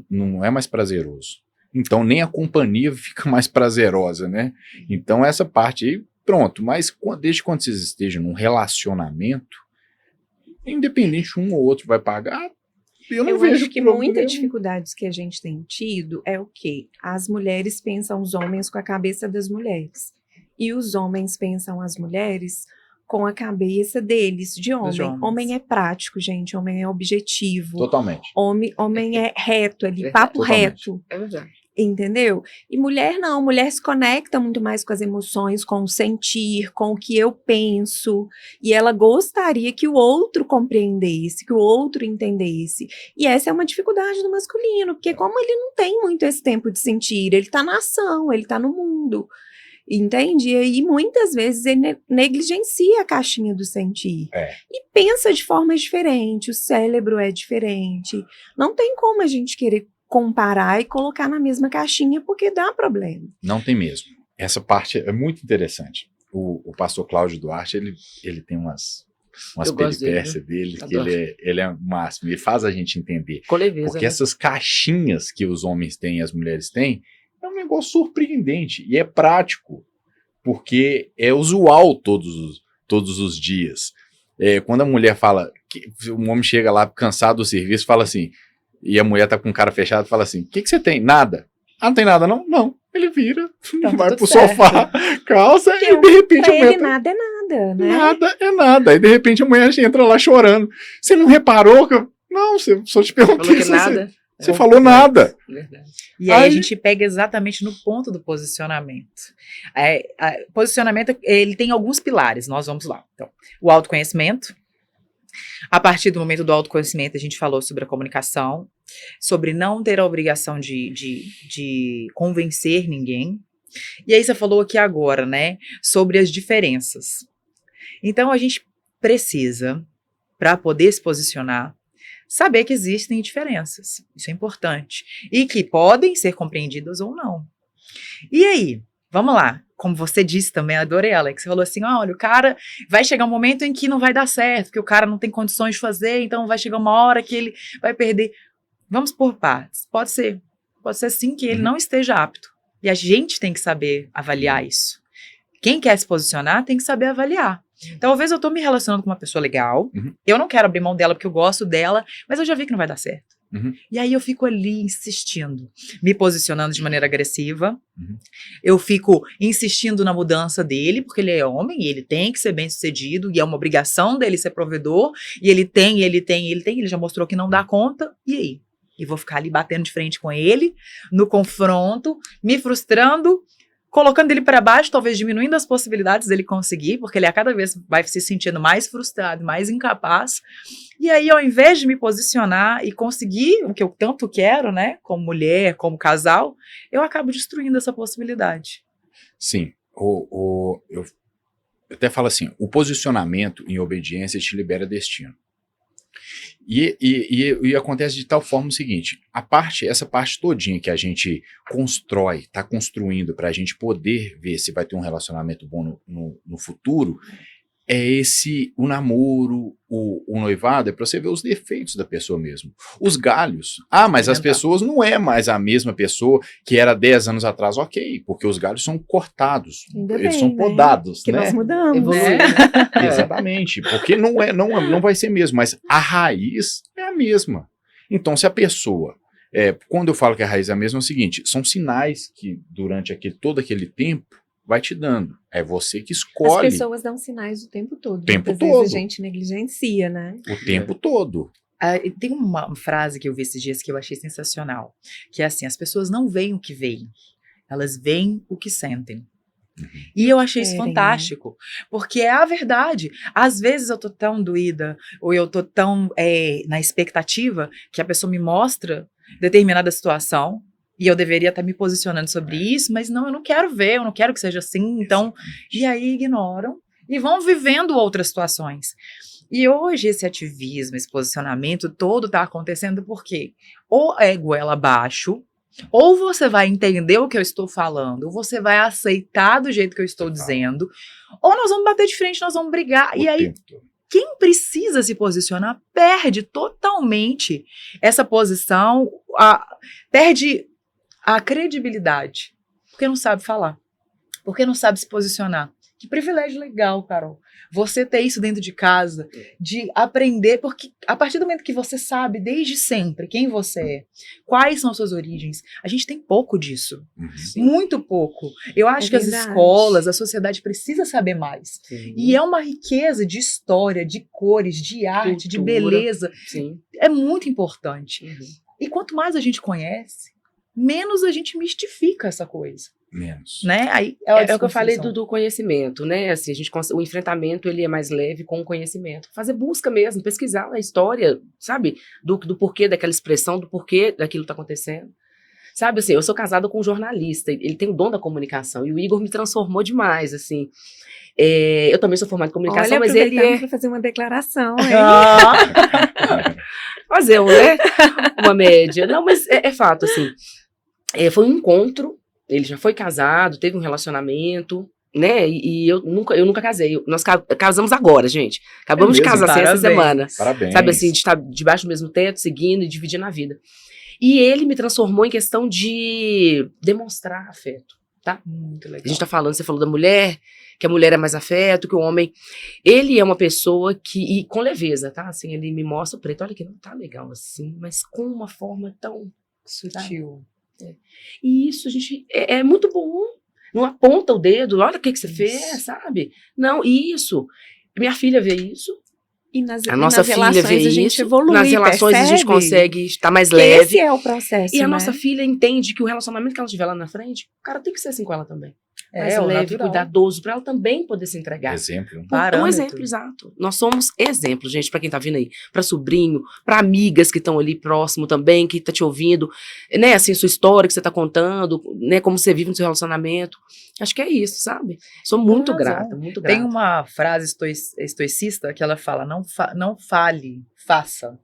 não é mais prazeroso. Então nem a companhia fica mais prazerosa, né? Então essa parte aí, pronto. Mas desde quando vocês estejam num relacionamento, independente um ou outro vai pagar, eu vejo acho que muitas dificuldades que a gente tem tido é o quê? As mulheres pensam os homens com a cabeça das mulheres. E os homens pensam as mulheres com a cabeça deles, de homem. Homem é prático, gente. Homem é objetivo. Totalmente. Homem é reto ali, papo Totalmente. reto. É verdade. Entendeu? E mulher não, mulher se conecta muito mais com as emoções, com o sentir, com o que eu penso, e ela gostaria que o outro compreendesse, que o outro entendesse. E essa é uma dificuldade do masculino, porque como ele não tem muito esse tempo de sentir, ele tá na ação, ele tá no mundo, entende? E aí muitas vezes ele negligencia a caixinha do sentir. E pensa de forma diferente, o cérebro é diferente. Não tem como a gente querer comparar e colocar na mesma caixinha, porque dá problema. Não tem mesmo. Essa parte é muito interessante. O pastor Cláudio Duarte, ele tem umas peripécias dele, que ele é máximo. Ele faz a gente entender. Com leveza, porque essas caixinhas que os homens têm e as mulheres têm, é um negócio surpreendente. E é prático, porque é usual todos os dias. Quando a mulher fala, um homem chega lá cansado do serviço, fala assim, e a mulher tá com cara fechado, fala assim, o que você tem? Nada. Ah, não tem nada não? Não. Ele vira, vai pro sofá, calça e de repente a mulher... nada é nada, né? Nada é nada. Aí de repente a mulher entra lá chorando. Você não reparou que eu... Não, só te perguntei. Você falou nada. Verdade. E aí a gente pega exatamente no ponto do posicionamento. Posicionamento, ele tem alguns pilares, nós vamos lá. Então, o autoconhecimento. A partir do momento do autoconhecimento, a gente falou sobre a comunicação, sobre não ter a obrigação de convencer ninguém. E aí você falou aqui agora, né, sobre as diferenças. Então a gente precisa, para poder se posicionar, saber que existem diferenças. Isso é importante. E que podem ser compreendidas ou não. E aí, vamos lá. Como você disse também, adorei, Alex. Você falou assim, olha, o cara vai chegar um momento em que não vai dar certo, que o cara não tem condições de fazer, então vai chegar uma hora que ele vai perder. Vamos por partes. Pode ser sim que ele não esteja apto. E a gente tem que saber avaliar isso. Quem quer se posicionar tem que saber avaliar. Então, talvez eu tô me relacionando com uma pessoa legal, eu não quero abrir mão dela porque eu gosto dela, mas eu já vi que não vai dar certo. E aí eu fico ali insistindo, me posicionando de maneira agressiva, eu fico insistindo na mudança dele, porque ele é homem e ele tem que ser bem sucedido, e é uma obrigação dele ser provedor, e ele já mostrou que não dá conta, e aí? E vou ficar ali batendo de frente com ele, no confronto, me frustrando, colocando ele para baixo, talvez diminuindo as possibilidades dele conseguir, porque ele a cada vez vai se sentindo mais frustrado, mais incapaz. E aí, ao invés de me posicionar e conseguir o que eu tanto quero, né, como mulher, como casal, eu acabo destruindo essa possibilidade. Sim. Eu até falo assim, o posicionamento em obediência te libera destino. E acontece de tal forma o seguinte, essa parte todinha que a gente constrói, está construindo para a gente poder ver se vai ter um relacionamento bom no futuro, o namoro, o noivado, é para você ver os defeitos da pessoa mesmo. Os galhos. Mas as pessoas não é mais a mesma pessoa que era 10 anos atrás, ok, porque os galhos são cortados, eles são podados, que né? nós mudamos. Né? Exatamente, porque não vai ser mesmo, mas a raiz é a mesma. Então, se a pessoa, quando eu falo que a raiz é a mesma, é o seguinte, são sinais que durante todo aquele tempo vai te dando. É você que escolhe. As pessoas dão sinais o tempo todo. Muitas vezes a gente negligencia, né? O tempo todo. Tem uma frase que eu vi esses dias que eu achei sensacional, que é assim, as pessoas não veem o que veem, elas veem o que sentem. E eu achei isso fantástico, porque é a verdade. Às vezes eu tô tão doída, ou eu tô tão na expectativa que a pessoa me mostra determinada situação, e eu deveria estar me posicionando sobre isso, mas não, eu não quero ver, eu não quero que seja assim, então, e aí ignoram, e vão vivendo outras situações. E hoje esse ativismo, esse posicionamento todo está acontecendo porque ou é goela abaixo, ou você vai entender o que eu estou falando, ou você vai aceitar do jeito que eu estou dizendo, ou nós vamos bater de frente, nós vamos brigar, e aí quem precisa se posicionar perde totalmente essa posição, perde a credibilidade, porque não sabe falar, porque não sabe se posicionar. Que privilégio legal, Carol, você ter isso dentro de casa, de aprender, porque a partir do momento que você sabe desde sempre quem você é, quais são suas origens, a gente tem pouco disso, muito pouco. Eu acho que verdade. As escolas, a sociedade precisa saber mais. E é uma riqueza de história, de cores, de arte, de beleza. É muito importante. E quanto mais a gente conhece, menos a gente mistifica essa coisa, Menos. né? Aí É o que eu falei do conhecimento, né? Assim, o enfrentamento ele é mais leve com o conhecimento. Fazer busca mesmo, pesquisar a história, sabe? Do porquê daquela expressão, do porquê daquilo tá acontecendo. Sabe, assim, eu sou casada com um jornalista, ele tem o dom da comunicação, e o Igor me transformou demais, assim. Eu também sou formada em comunicação, Olha, mas ele aproveitamos para fazer uma declaração, hein? fazer né? Uma média. Não, mas é fato, assim. Foi um encontro, ele já foi casado, teve um relacionamento, né? E eu nunca casei. Nós casamos agora, gente. Acabamos de mesmo? casar assim, essa semana. Parabéns. Sabe assim, de estar debaixo do mesmo teto, seguindo e dividindo a vida. E ele me transformou em questão de demonstrar afeto, tá? Muito legal. A gente tá falando, você falou da mulher, que a mulher é mais afeto, que o homem... Ele é uma pessoa que, e com leveza, tá? Assim, ele me mostra o preto, olha que não tá legal assim, mas com uma forma tão... Sutil. E isso, gente, é muito bom. Não aponta o dedo, olha o que você fez, sabe? Não, isso. Minha filha vê isso. E nas, A nossa filha relações vê a gente isso. evolui, Nas relações a gente percebe consegue estar mais que leve. esse é o processo, E a né? nossa filha entende que o relacionamento que ela tiver lá na frente, o cara tem que ser assim com ela também. Mais o leve, natural. cuidadoso, pra ela também poder se entregar. Exemplo. Um Parâmetro. exemplo, exato. Nós somos exemplos, gente, pra quem tá vindo aí. Pra sobrinho, pra amigas que estão ali próximo também, que tá te ouvindo, né, assim, sua história que você tá contando, né, como você vive no seu relacionamento. Acho que é isso, sabe? Sou muito Tem razão. grata, muito grata. Tem uma frase estoicista que ela fala, não fale, faça.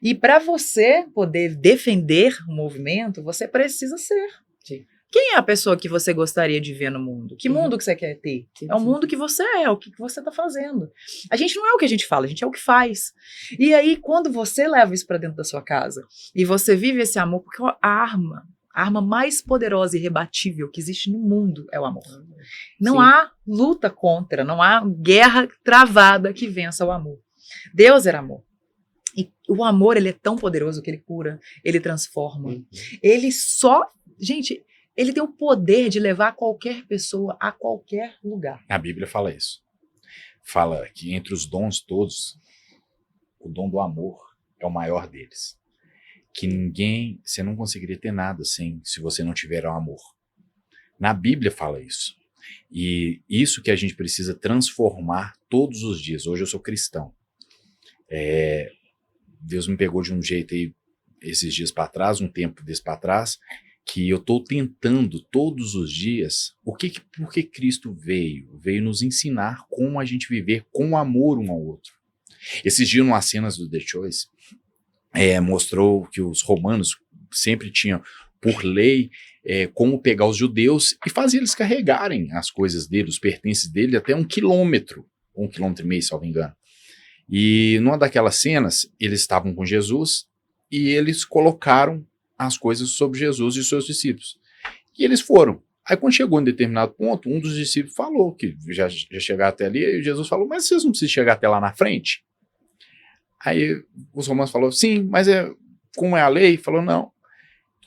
E para você poder defender o movimento, você precisa ser. Sim. Quem é a pessoa que você gostaria de ver no mundo? Que mundo que você quer ter? Sim, É o sim. mundo que você é o que você está fazendo. A gente não é o que a gente fala, a gente é o que faz. E aí, quando você leva isso para dentro da sua casa e você vive esse amor, porque a arma mais poderosa e rebatível que existe no mundo é o amor. Não Sim. há luta contra, não há guerra travada que vença o amor. Deus era amor. E o amor, ele é tão poderoso que ele cura, ele transforma. Ele só... Gente, ele tem o poder de levar qualquer pessoa a qualquer lugar. A Bíblia fala isso. Fala que entre os dons todos, o dom do amor é o maior deles. Que você não conseguiria ter nada se você não tiver o amor. Na Bíblia fala isso. E isso que a gente precisa transformar todos os dias. Hoje eu sou cristão. Deus me pegou de um jeito aí, esses dias para trás, um tempo desse para trás, que eu estou tentando todos os dias, por que Cristo veio nos ensinar como a gente viver com amor um ao outro. Esses dias, umas cenas do The Choice, mostrou que os romanos sempre tinham, por lei, como pegar os judeus e fazer eles carregarem as coisas dele, os pertences dele, até 1 quilômetro, 1,5 quilômetro, se eu não me engano. E numa daquelas cenas, eles estavam com Jesus e eles colocaram as coisas sobre Jesus e seus discípulos. E eles foram. Aí quando chegou em determinado ponto, um dos discípulos falou que já chegaram até ali, e Jesus falou, mas vocês não precisam chegar até lá na frente? Aí os romanos falaram, sim, mas como é a lei? Falou, não.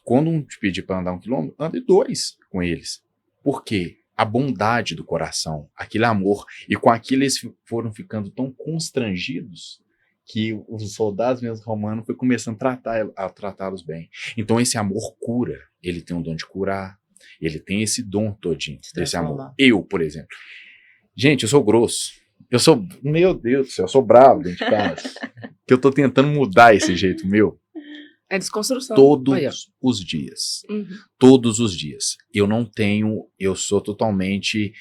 Quando um te pedir para andar 1 quilômetro, ande 2 com eles. Por quê? A bondade do coração, aquele amor. E com aquilo eles foram ficando tão constrangidos que os soldados mesmo romanos foi começando a tratá-los bem. Então esse amor cura, ele tem um dom de curar, ele tem esse dom todinho, desse amor. Eu, por exemplo. Gente, eu sou grosso, meu Deus do céu, eu sou bravo dentro de casa, que eu tô tentando mudar esse jeito meu. É desconstrução. Todos os dias. Todos os dias. Eu sou totalmente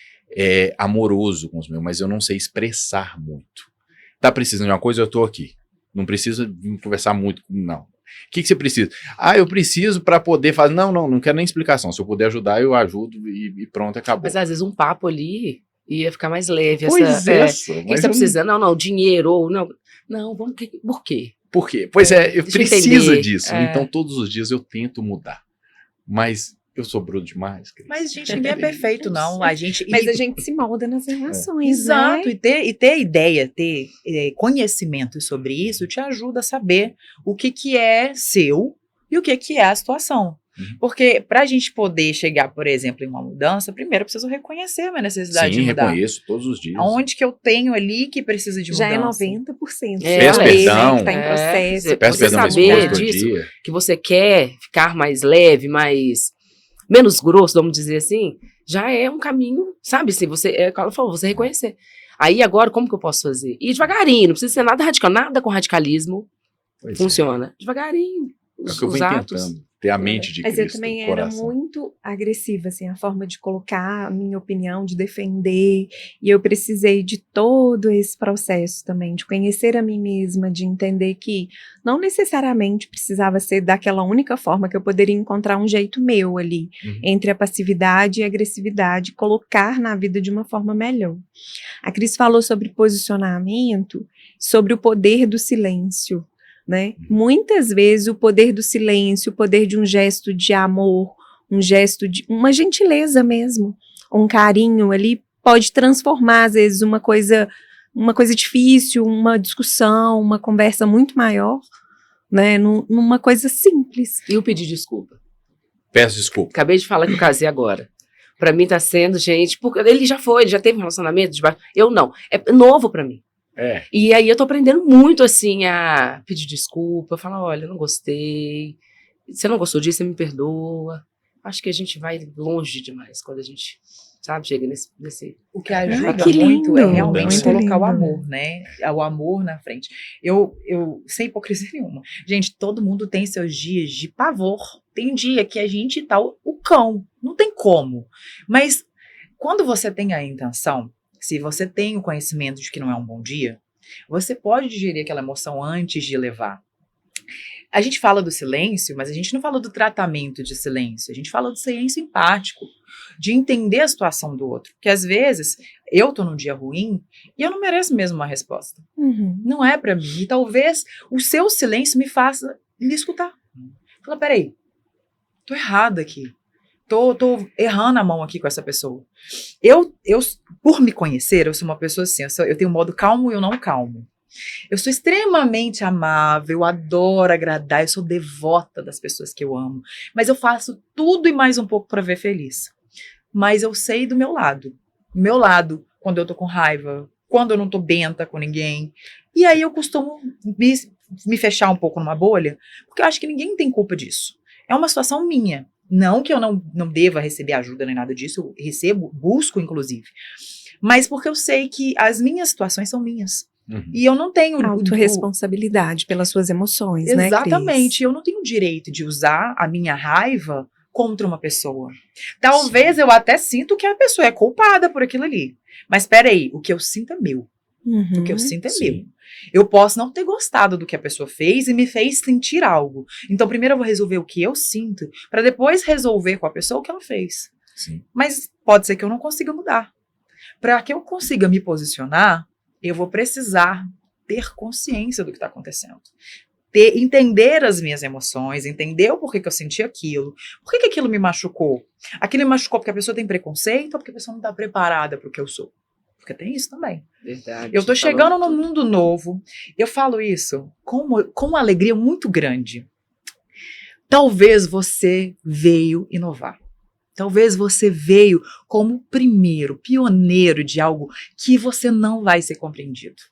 amoroso com os meus, mas eu não sei expressar muito. Tá precisando de uma coisa, eu tô aqui. Não precisa conversar muito, não. O que você precisa? Eu preciso para poder fazer... Não quero nem explicação. Se eu puder ajudar, eu ajudo e pronto, acabou. Mas às vezes um papo ali ia ficar mais leve. Pois o que você tá precisando? Não, dinheiro, ou não. Não, por quê? Por quê? Pois eu preciso disso. É. Então, todos os dias eu tento mudar. Mas eu sou bruto demais, Cris. Mas, gente, ninguém é perfeito, não. Mas a gente se molda nas relações, Exato, né? e ter ideia, ter conhecimento sobre isso te ajuda a saber o que é seu e o que é a situação. Porque para a gente poder chegar, por exemplo, em uma mudança, primeiro eu preciso reconhecer a minha necessidade Sim, de mudar. reconheço todos os dias. Onde que eu tenho ali que precisa de Já mudança? é 90%. Peço Saber, perdão. né, que tá em processo. Peço Você perdão à minha saber esposa por disso, dia. que você quer ficar mais leve, menos grosso, vamos dizer assim, já é um caminho, sabe? Se você, é o que ela falou, você reconhecer. Aí agora, como que eu posso fazer? Ir devagarinho, não precisa ser nada radical, nada com radicalismo Pois funciona. Devagarinho, É o os, que eu os venho atos. tentando. Ter a mente de Mas eu Cristo, também o era coração. muito agressiva, assim, a forma de colocar a minha opinião, de defender, e eu precisei de todo esse processo também, de conhecer a mim mesma, de entender que não necessariamente precisava ser daquela única forma, que eu poderia encontrar um jeito meu ali, entre a passividade e a agressividade, colocar na vida de uma forma melhor. A Cris falou sobre posicionamento, sobre o poder do silêncio, né? Muitas vezes o poder do silêncio, o poder de um gesto de amor, um gesto de uma gentileza mesmo, um carinho ali pode transformar às vezes uma coisa difícil, uma discussão, uma conversa muito maior, né, numa coisa simples. E o pedir desculpa. Peço desculpa. Acabei de falar que eu casei agora. Pra mim tá sendo, gente, porque ele já teve um relacionamento, eu não. É novo pra mim. É. E aí eu tô aprendendo muito, assim, a pedir desculpa, falar, olha, eu não gostei, você não gostou disso, você me perdoa. Acho que a gente vai longe demais quando a gente, sabe, chega nesse... O que ajuda que muito lindo, é realmente muito colocar o lindo. amor, né? O amor na frente. Eu sem hipocrisia nenhuma. Gente, todo mundo tem seus dias de pavor. Tem dia que a gente tá o cão. Não tem como. Mas quando você tem a intenção, se você tem o conhecimento de que não é um bom dia, você pode digerir aquela emoção antes de levar. A gente fala do silêncio, mas a gente não fala do tratamento de silêncio. A gente fala do silêncio empático, de entender a situação do outro. Porque às vezes eu tô num dia ruim e eu não mereço mesmo uma resposta. Uhum. Não é pra mim. E talvez o seu silêncio me faça lhe escutar. Fala, peraí, tô errada aqui. Tô errando a mão aqui com essa pessoa. Eu, por me conhecer, eu sou uma pessoa assim, eu tenho um modo calmo e eu não calmo. Eu sou extremamente amável, adoro agradar, eu sou devota das pessoas que eu amo. Mas eu faço tudo e mais um pouco para ver feliz. Mas eu sei do meu lado. Meu lado, quando eu tô com raiva, quando eu não tô benta com ninguém. E aí eu costumo me fechar um pouco numa bolha, porque eu acho que ninguém tem culpa disso. É uma situação minha. Não que eu não deva receber ajuda nem nada disso, eu recebo, busco inclusive. Mas porque eu sei que as minhas situações são minhas. E eu não tenho... Autorresponsabilidade pelas suas emoções, né, Cris? Exatamente. Eu não tenho o direito de usar a minha raiva contra uma pessoa. Talvez eu até sinto que a pessoa é culpada por aquilo ali. Mas peraí, o que eu sinto é meu. Uhum. O que eu sinto é meu. Eu posso não ter gostado do que a pessoa fez e me fez sentir algo. Então, primeiro eu vou resolver o que eu sinto, para depois resolver com a pessoa o que ela fez. Sim. Mas pode ser que eu não consiga mudar. Para que eu consiga me posicionar, eu vou precisar ter consciência do que está acontecendo. Entender as minhas emoções, entender o porquê que eu senti aquilo. Por que aquilo me machucou? Aquilo me machucou porque a pessoa tem preconceito ou porque a pessoa não está preparada para o que eu sou? Porque tem isso também. Verdade. Eu tô chegando num mundo novo. Eu falo isso com uma alegria muito grande. Talvez você veio inovar. Talvez você veio como primeiro, pioneiro de algo que você não vai ser compreendido.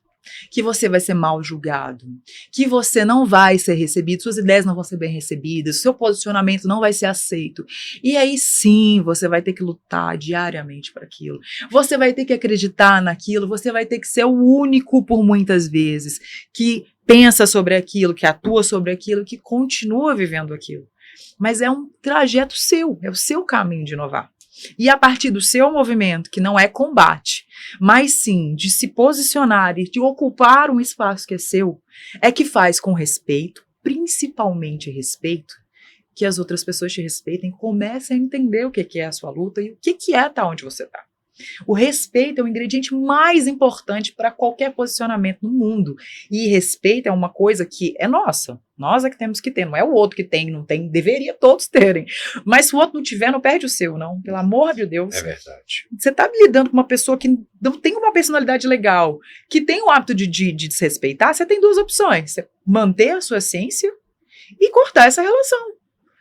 Que você vai ser mal julgado, que você não vai ser recebido, suas ideias não vão ser bem recebidas, seu posicionamento não vai ser aceito. E aí sim, você vai ter que lutar diariamente para aquilo. Você vai ter que acreditar naquilo, você vai ter que ser o único por muitas vezes que pensa sobre aquilo, que atua sobre aquilo, que continua vivendo aquilo. Mas é um trajeto seu, é o seu caminho de inovar. E a partir do seu movimento, que não é combate, mas sim de se posicionar e de ocupar um espaço que é seu, é que faz com respeito, principalmente respeito, que as outras pessoas te respeitem, comecem a entender o que é a sua luta e o que é estar onde você está. O respeito é o ingrediente mais importante para qualquer posicionamento no mundo. E respeito é uma coisa que é nossa. Nós é que temos que ter. Não é o outro que tem, não tem. Deveria todos terem. Mas se o outro não tiver, não perde o seu, não. Pelo amor de Deus. É verdade. Você está lidando com uma pessoa que não tem uma personalidade legal, que tem o hábito de se respeitar, você tem duas opções. Você manter a sua essência e cortar essa relação.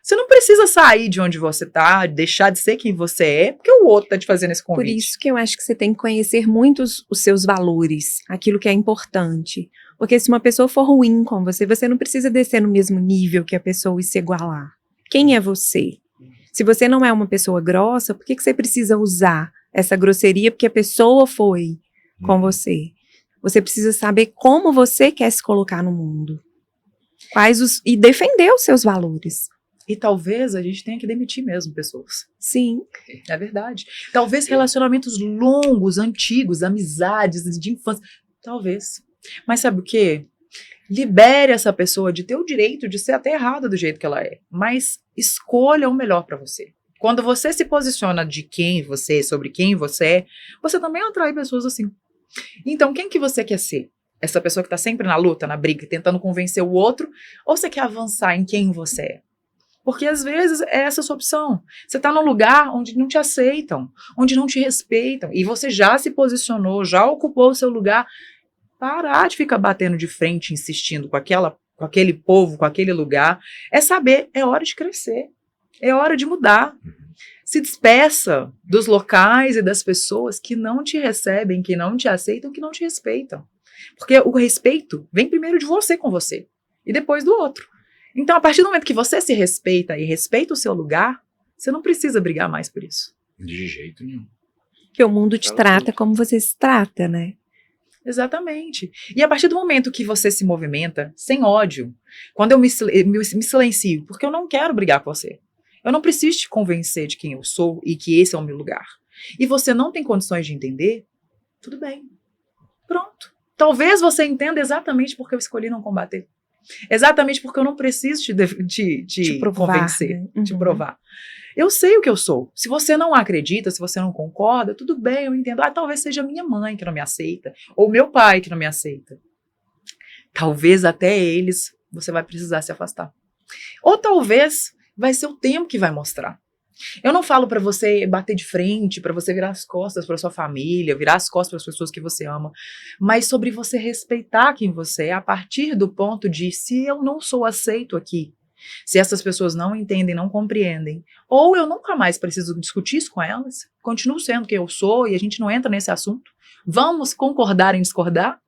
Você não precisa sair de onde você tá, deixar de ser quem você é, porque o outro tá te fazendo esse Por convite. isso que eu acho que você tem que conhecer muito os seus valores, aquilo que é importante. Porque se uma pessoa for ruim com você, você não precisa descer no mesmo nível que a pessoa e se igualar. Quem é você? Se você não é uma pessoa grossa, por que você precisa usar essa grosseria porque a pessoa foi com você? Você precisa saber como você quer se colocar no mundo. E defender os seus valores. E talvez a gente tenha que demitir mesmo pessoas. Sim. É verdade. Talvez relacionamentos longos, antigos, amizades de infância. Talvez. Mas sabe o quê? Libere essa pessoa de ter o direito de ser até errada do jeito que ela é. Mas escolha o melhor para você. Quando você se posiciona de quem você é, sobre quem você é, você também atrai pessoas assim. Então, quem que você quer ser? Essa pessoa que tá sempre na luta, na briga, tentando convencer o outro? Ou você quer avançar em quem você é? Porque às vezes é essa a sua opção. Você está num lugar onde não te aceitam, onde não te respeitam, e você já se posicionou, já ocupou o seu lugar. Parar de ficar batendo de frente, insistindo com aquele povo, com aquele lugar. É saber, é hora de crescer, é hora de mudar. Se despeça dos locais e das pessoas que não te recebem, que não te aceitam, que não te respeitam. Porque o respeito vem primeiro de você com você, e depois do outro. Então, a partir do momento que você se respeita e respeita o seu lugar, você não precisa brigar mais por isso. De jeito nenhum. Porque o mundo te trata como você se trata, né? Exatamente. E a partir do momento que você se movimenta sem ódio, quando eu me silencio, porque eu não quero brigar com você. Eu não preciso te convencer de quem eu sou e que esse é o meu lugar. E você não tem condições de entender, tudo bem. Pronto. Talvez você entenda exatamente porque eu escolhi não combater. Exatamente porque eu não preciso te provar, convencer, né? te provar. Eu sei o que eu sou. Se você não acredita, se você não concorda, tudo bem, eu entendo. Talvez seja minha mãe que não me aceita, ou meu pai que não me aceita. Talvez até eles você vai precisar se afastar. Ou talvez vai ser o tempo que vai mostrar. Eu não falo para você bater de frente, para você virar as costas para sua família, virar as costas para as pessoas que você ama, mas sobre você respeitar quem você é a partir do ponto de se eu não sou aceito aqui, se essas pessoas não entendem, não compreendem, ou eu nunca mais preciso discutir isso com elas, continuo sendo quem eu sou e a gente não entra nesse assunto, vamos concordar em discordar,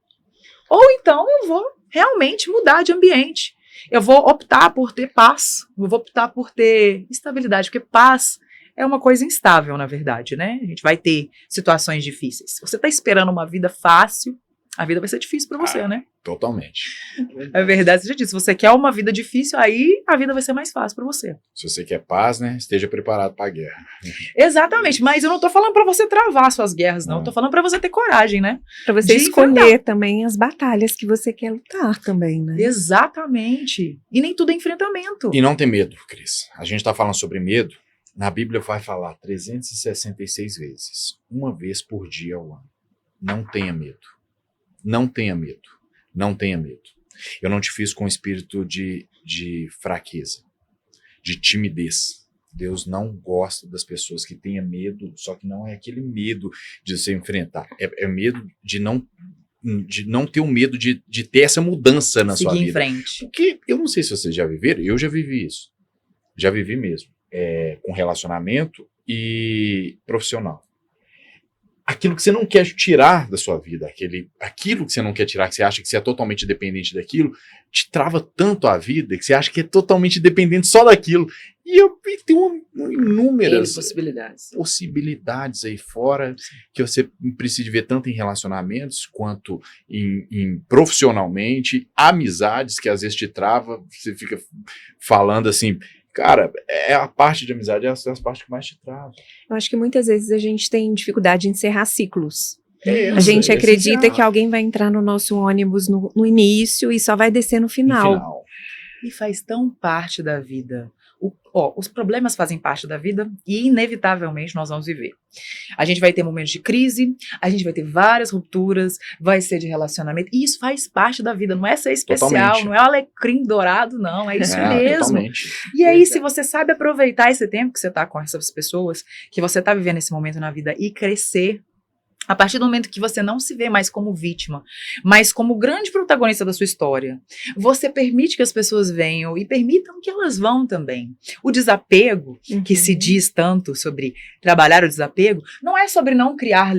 ou então eu vou realmente mudar de ambiente. Eu vou optar por ter paz, eu vou optar por ter estabilidade, porque paz é uma coisa instável, na verdade, né? A gente vai ter situações difíceis. Se você está esperando uma vida fácil, a vida vai ser difícil para você, né? Totalmente. É verdade, você já disse, se você quer uma vida difícil, aí a vida vai ser mais fácil para você. Se você quer paz, né, esteja preparado para a guerra. Exatamente, mas eu não tô falando para você travar suas guerras, não. Eu tô falando para você ter coragem, né? Para você De escolher também as batalhas que você quer lutar também, né? Exatamente. E nem tudo é enfrentamento. E não ter medo, Cris. A gente está falando sobre medo. Na Bíblia vai falar 366 vezes. Uma vez por dia ao ano. Não tenha medo. Não tenha medo. Não tenha medo. Eu não te fiz com espírito de fraqueza, de timidez. Deus não gosta das pessoas que tenham medo, só que não é aquele medo de você enfrentar. É medo de não ter o medo de ter essa mudança na sua vida. Seguir em frente. Porque eu não sei se vocês já viveram, eu já vivi isso. Já vivi mesmo. Com relacionamento e profissional. Aquilo que você não quer tirar da sua vida, aquilo que você não quer tirar, que você acha que você é totalmente dependente daquilo, te trava tanto a vida que você acha que é totalmente dependente só daquilo. E tem inúmeras possibilidades aí fora que você precisa ver tanto em relacionamentos quanto em profissionalmente, amizades que às vezes te trava, você fica falando assim... Cara, a parte de amizade é a parte que mais te trava. Eu acho que muitas vezes a gente tem dificuldade de encerrar ciclos. A gente acredita que alguém vai entrar no nosso ônibus no início e só vai descer no final. E faz tão parte da vida. Os problemas fazem parte da vida e inevitavelmente nós vamos viver. A gente vai ter momentos de crise, a gente vai ter várias rupturas, vai ser de relacionamento, e isso faz parte da vida, não é ser especial, totalmente. Não é o alecrim dourado, não, é isso mesmo. Totalmente. E aí, se você sabe aproveitar esse tempo que você está com essas pessoas, que você está vivendo esse momento na vida e crescer, A partir do momento que você não se vê mais como vítima, mas como grande protagonista da sua história, você permite que as pessoas venham e permitam que elas vão também. O desapego, que se diz tanto sobre trabalhar o desapego, não é sobre não criar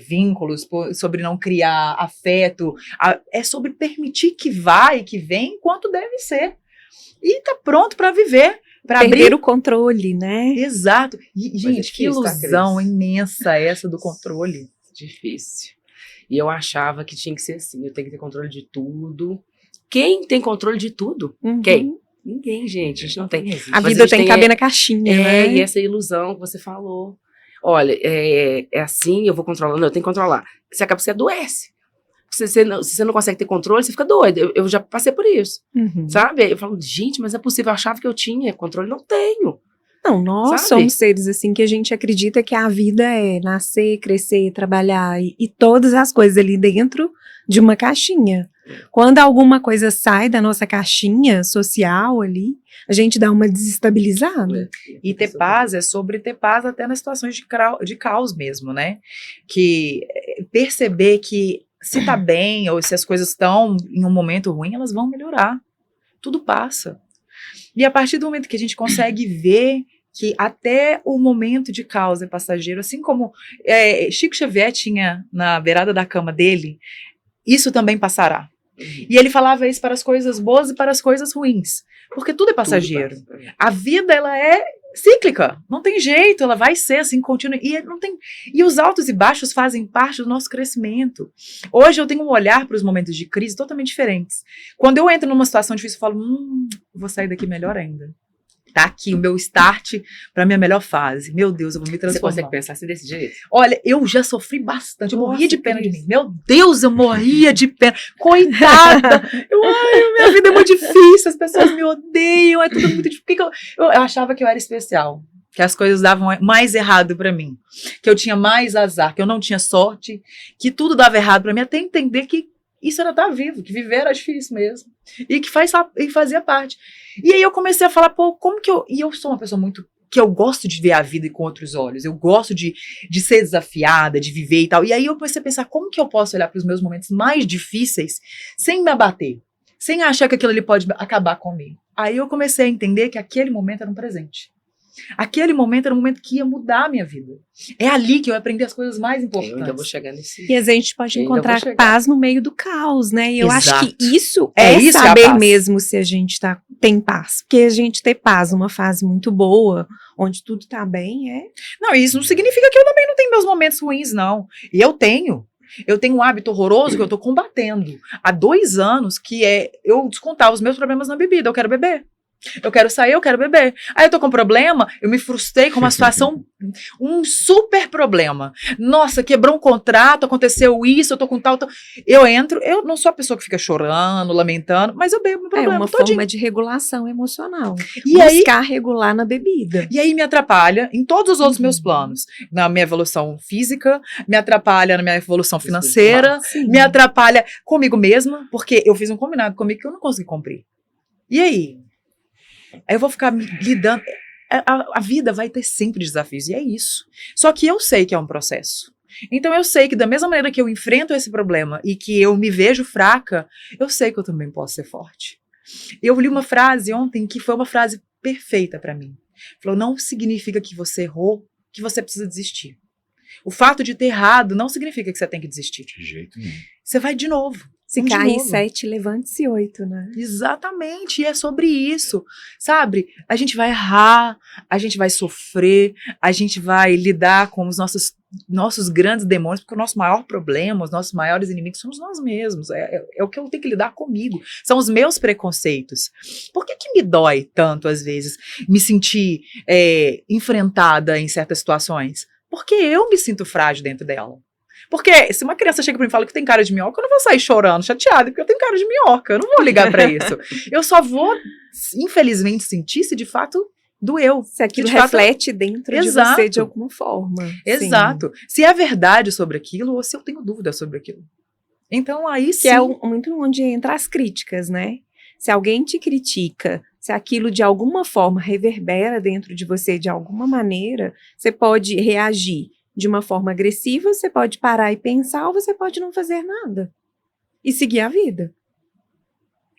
vínculos, sobre não criar afeto, é sobre permitir que vá e que vem enquanto deve ser. E tá pronto para viver. Pra Perder abrir o controle, né? Exato. E, Mas é gente, que difícil, tá, ilusão Cris? imensa essa do controle. Difícil. E eu achava que tinha que ser assim, eu tenho que ter controle de tudo. Quem tem controle de tudo? Uhum. Quem? Ninguém, gente, a gente não tem. A Mas vida gente tem que caber na caixinha, né? E essa ilusão que você falou. Olha, é assim, eu vou controlando, eu tenho que controlar. Você acaba, você adoece. Se você não consegue ter controle, você fica doido. Eu já passei por isso, Uhum. sabe? Eu falo, gente, mas é possível, eu achava que eu tinha controle, não tenho. Não, nós Sabe? somos seres assim que a gente acredita que a vida é nascer, crescer, trabalhar e todas as coisas ali dentro de uma caixinha. Quando alguma coisa sai da nossa caixinha social ali, a gente dá uma desestabilizada. E ter paz é sobre ter paz até nas situações de caos mesmo, né? Que perceber que se tá bem ou se as coisas estão em um momento ruim, elas vão melhorar. Tudo passa. E a partir do momento que a gente consegue ver que até o momento de caos é passageiro, assim como Chico Xavier tinha na beirada da cama dele, isso também passará. E ele falava isso para as coisas boas e para as coisas ruins, porque tudo é passageiro. Tudo passa. A vida, ela é cíclica, não tem jeito, ela vai ser assim, contínua, e os altos e baixos fazem parte do nosso crescimento. Hoje eu tenho um olhar para os momentos de crise totalmente diferentes. Quando eu entro numa situação difícil, eu falo, vou sair daqui melhor ainda. Tá aqui o meu start para minha melhor fase. Meu Deus, eu vou me Você transformar. consegue pensar assim desse jeito? Olha, eu já sofri bastante. Eu Nossa, morria de pena de Cris. mim. Meu Deus, eu morria de pena. Coitada. Minha vida é muito difícil. As pessoas me odeiam. É tudo muito difícil. Por que eu achava que eu era especial? Que as coisas davam mais errado pra mim. Que eu tinha mais azar. Que eu não tinha sorte. Que tudo dava errado pra mim. Até entender que isso era estar vivo. Que viver era difícil mesmo. E que fazia parte. E aí eu comecei a falar, pô, como que eu... E eu sou uma pessoa muito... que eu gosto de ver a vida com outros olhos, eu gosto de ser desafiada, de viver e tal. E aí eu comecei a pensar, como que eu posso olhar para os meus momentos mais difíceis sem me abater, sem achar que aquilo ali pode acabar comigo. Aí eu comecei a entender que aquele momento era um presente. Aquele momento era um momento que ia mudar a minha vida. É ali que eu aprendi as coisas mais importantes. Eu ainda vou chegar nesse... E a gente pode Eu ainda vou encontrar chegar. paz no meio do caos, né? E eu acho Exato. que isso É é isso que é a saber paz. mesmo se a gente tem paz. Porque a gente ter paz numa fase muito boa, onde tudo tá bem, Não, isso não significa que eu também não tenho meus momentos ruins, não. E eu tenho. Eu tenho um hábito horroroso que eu tô combatendo. Há 2 anos que eu descontava os meus problemas na bebida. Eu quero beber. Eu quero sair, eu quero beber. Aí eu tô com um problema, eu me frustrei com uma situação, um super problema. Nossa, quebrou um contrato, aconteceu isso, eu tô com tal. Eu entro, eu não sou a pessoa que fica chorando, lamentando, mas eu bebo meu é problema uma todinho. forma de regulação emocional. E aí, Buscar regular na bebida. e aí me atrapalha em todos os outros meus planos. Na minha evolução física, me atrapalha na minha evolução financeira, Sim. me atrapalha comigo mesma, porque eu fiz um combinado comigo que eu não consegui cumprir. E aí? Aí eu vou ficar lidando. A vida vai ter sempre desafios, e é isso. Só que eu sei que é um processo. Então eu sei que da mesma maneira que eu enfrento esse problema e que eu me vejo fraca, eu sei que eu também posso ser forte. Eu li uma frase ontem que foi uma frase perfeita pra mim. Falou, não significa que você errou, que você precisa desistir. O fato de ter errado não significa que você tem que desistir. De jeito nenhum. Você vai de novo. Se de cair novo. 7, levante-se 8, né? Exatamente, e é sobre isso, sabe? A gente vai errar, a gente vai sofrer, a gente vai lidar com os nossos grandes demônios, porque o nosso maior problema, os nossos maiores inimigos somos nós mesmos, é o que eu tenho que lidar comigo, são os meus preconceitos. Por que me dói tanto, às vezes, me sentir enfrentada em certas situações? Porque eu me sinto frágil dentro dela. Porque se uma criança chega pra mim e fala que tem cara de minhoca, eu não vou sair chorando, chateada, porque eu tenho cara de minhoca, eu não vou ligar pra isso. Eu só vou, infelizmente, sentir se de fato doeu. Se aquilo de fato, reflete dentro Exato. de você de alguma forma. Exato. Se é verdade sobre aquilo ou se eu tenho dúvida sobre aquilo. Então aí sim. Que é muito onde entra as críticas, né? Se alguém te critica, se aquilo de alguma forma reverbera dentro de você de alguma maneira, você pode reagir de uma forma agressiva, você pode parar e pensar, ou você pode não fazer nada e seguir a vida.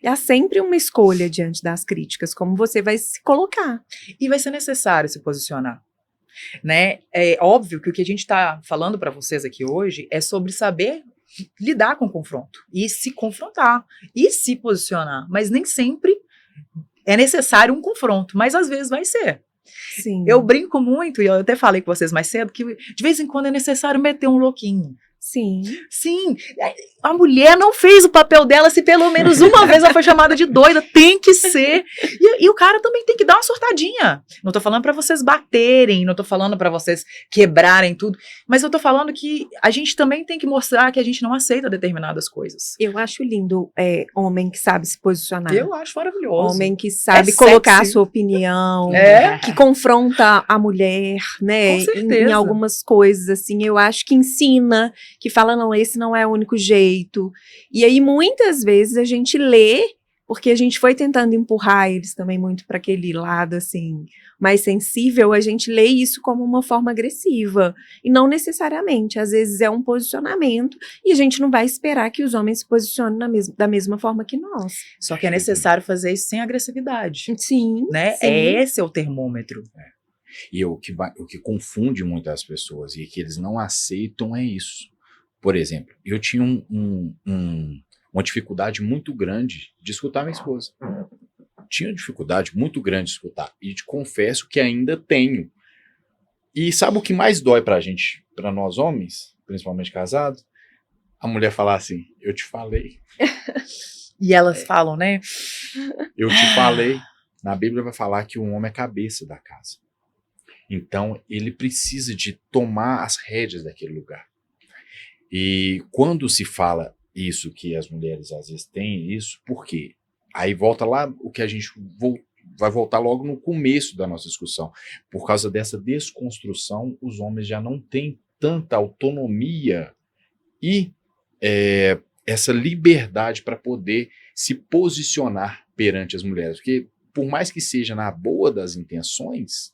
Há sempre uma escolha diante das críticas, como você vai se colocar. E vai ser necessário se posicionar, né? É óbvio que o que a gente está falando para vocês aqui hoje é sobre saber lidar com o confronto e se confrontar e se posicionar, mas nem sempre é necessário um confronto, mas às vezes vai ser. Sim. Eu brinco muito, e eu até falei com vocês mais cedo, que de vez em quando é necessário meter um louquinho. Sim. Sim, a mulher não fez o papel dela, se pelo menos uma vez ela foi chamada de doida, tem que ser. E o cara também tem que dar uma surtadinha. Não tô falando pra vocês baterem, não tô falando pra vocês quebrarem tudo, mas eu tô falando que a gente também tem que mostrar que a gente não aceita determinadas coisas. Eu acho lindo homem que sabe se posicionar. Eu acho maravilhoso. Homem que sabe É colocar sexy. a sua opinião, É. que confronta a mulher, né? Com certeza. Em algumas coisas, assim, eu acho que ensina, que fala, não, esse não é o único jeito. E aí, muitas vezes, a gente lê, porque a gente foi tentando empurrar eles também muito para aquele lado, assim, mais sensível, a gente lê isso como uma forma agressiva. E não necessariamente, às vezes é um posicionamento, e a gente não vai esperar que os homens se posicionem da mesma forma que nós. Só que é necessário fazer isso sem agressividade, Sim, né? sim. Esse é o termômetro. E o que confunde muitas pessoas e que eles não aceitam é isso. Por exemplo, eu tinha uma dificuldade muito grande de escutar minha esposa. Tinha dificuldade muito grande de escutar. E te confesso que ainda tenho. E sabe o que mais dói pra gente, pra nós homens, principalmente casados? A mulher falar assim, eu te falei. E elas falam, né? Eu te falei. Na Bíblia vai falar que o homem é a cabeça da casa. Então, ele precisa de tomar as rédeas daquele lugar. E quando se fala isso, que as mulheres às vezes têm isso, por quê? Aí volta lá o que a gente vai voltar logo no começo da nossa discussão. Por causa dessa desconstrução, os homens já não têm tanta autonomia e essa liberdade para poder se posicionar perante as mulheres. Porque, por mais que seja na boa das intenções,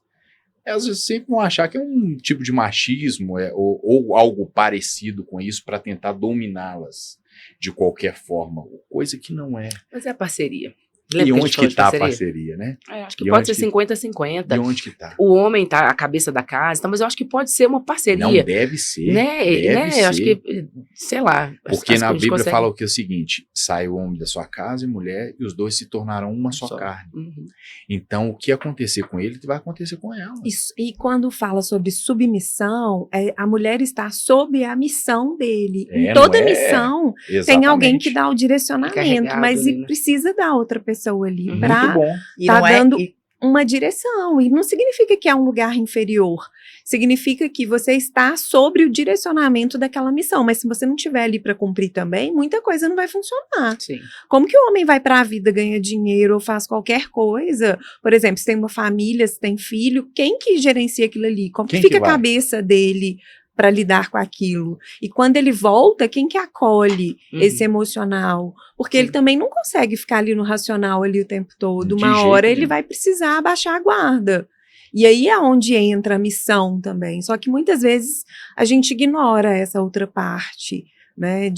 elas sempre vão achar que é um tipo de machismo ou algo parecido com isso para tentar dominá-las de qualquer forma, coisa que não é. Mas é a parceria. E Lembra onde a gente falou que de tá a parceria? parceria, né? Acho que E pode onde ser que- 50-50. E onde que tá? O homem tá a cabeça da casa, mas eu acho que pode ser uma parceria. Não deve ser, né? deve né? ser. Eu acho que, sei lá. Porque acho que na a gente Bíblia consegue- fala o que é o seguinte, sai o homem da sua casa e mulher, e os dois se tornarão uma só carne. Uhum. Então, o que acontecer com ele, vai acontecer com ela. E quando fala sobre submissão, a mulher está sob a missão dele. Em Não toda é? missão, tem Exatamente. alguém que dá o direcionamento, Carregado mas ali, né? precisa da outra pessoa ali Uhum. para Muito bom. E Tá não é, dando- e- uma direção. E não significa que é um lugar inferior. Significa que você está sobre o direcionamento daquela missão. Mas se você não estiver ali para cumprir também, muita coisa não vai funcionar. Sim. Como que o homem vai para a vida, ganha dinheiro ou faz qualquer coisa? Por exemplo, se tem uma família, se tem filho, quem que gerencia aquilo ali? Como Quem que fica que a vai? cabeça dele para lidar com aquilo? E quando ele volta, quem que acolhe Uhum. esse emocional? Porque Sim. ele também não consegue ficar ali no racional ali o tempo todo. De Uma jeito hora ele nenhum. vai precisar abaixar a guarda. E aí é onde entra a missão também. Só que muitas vezes a gente ignora essa outra parte, né?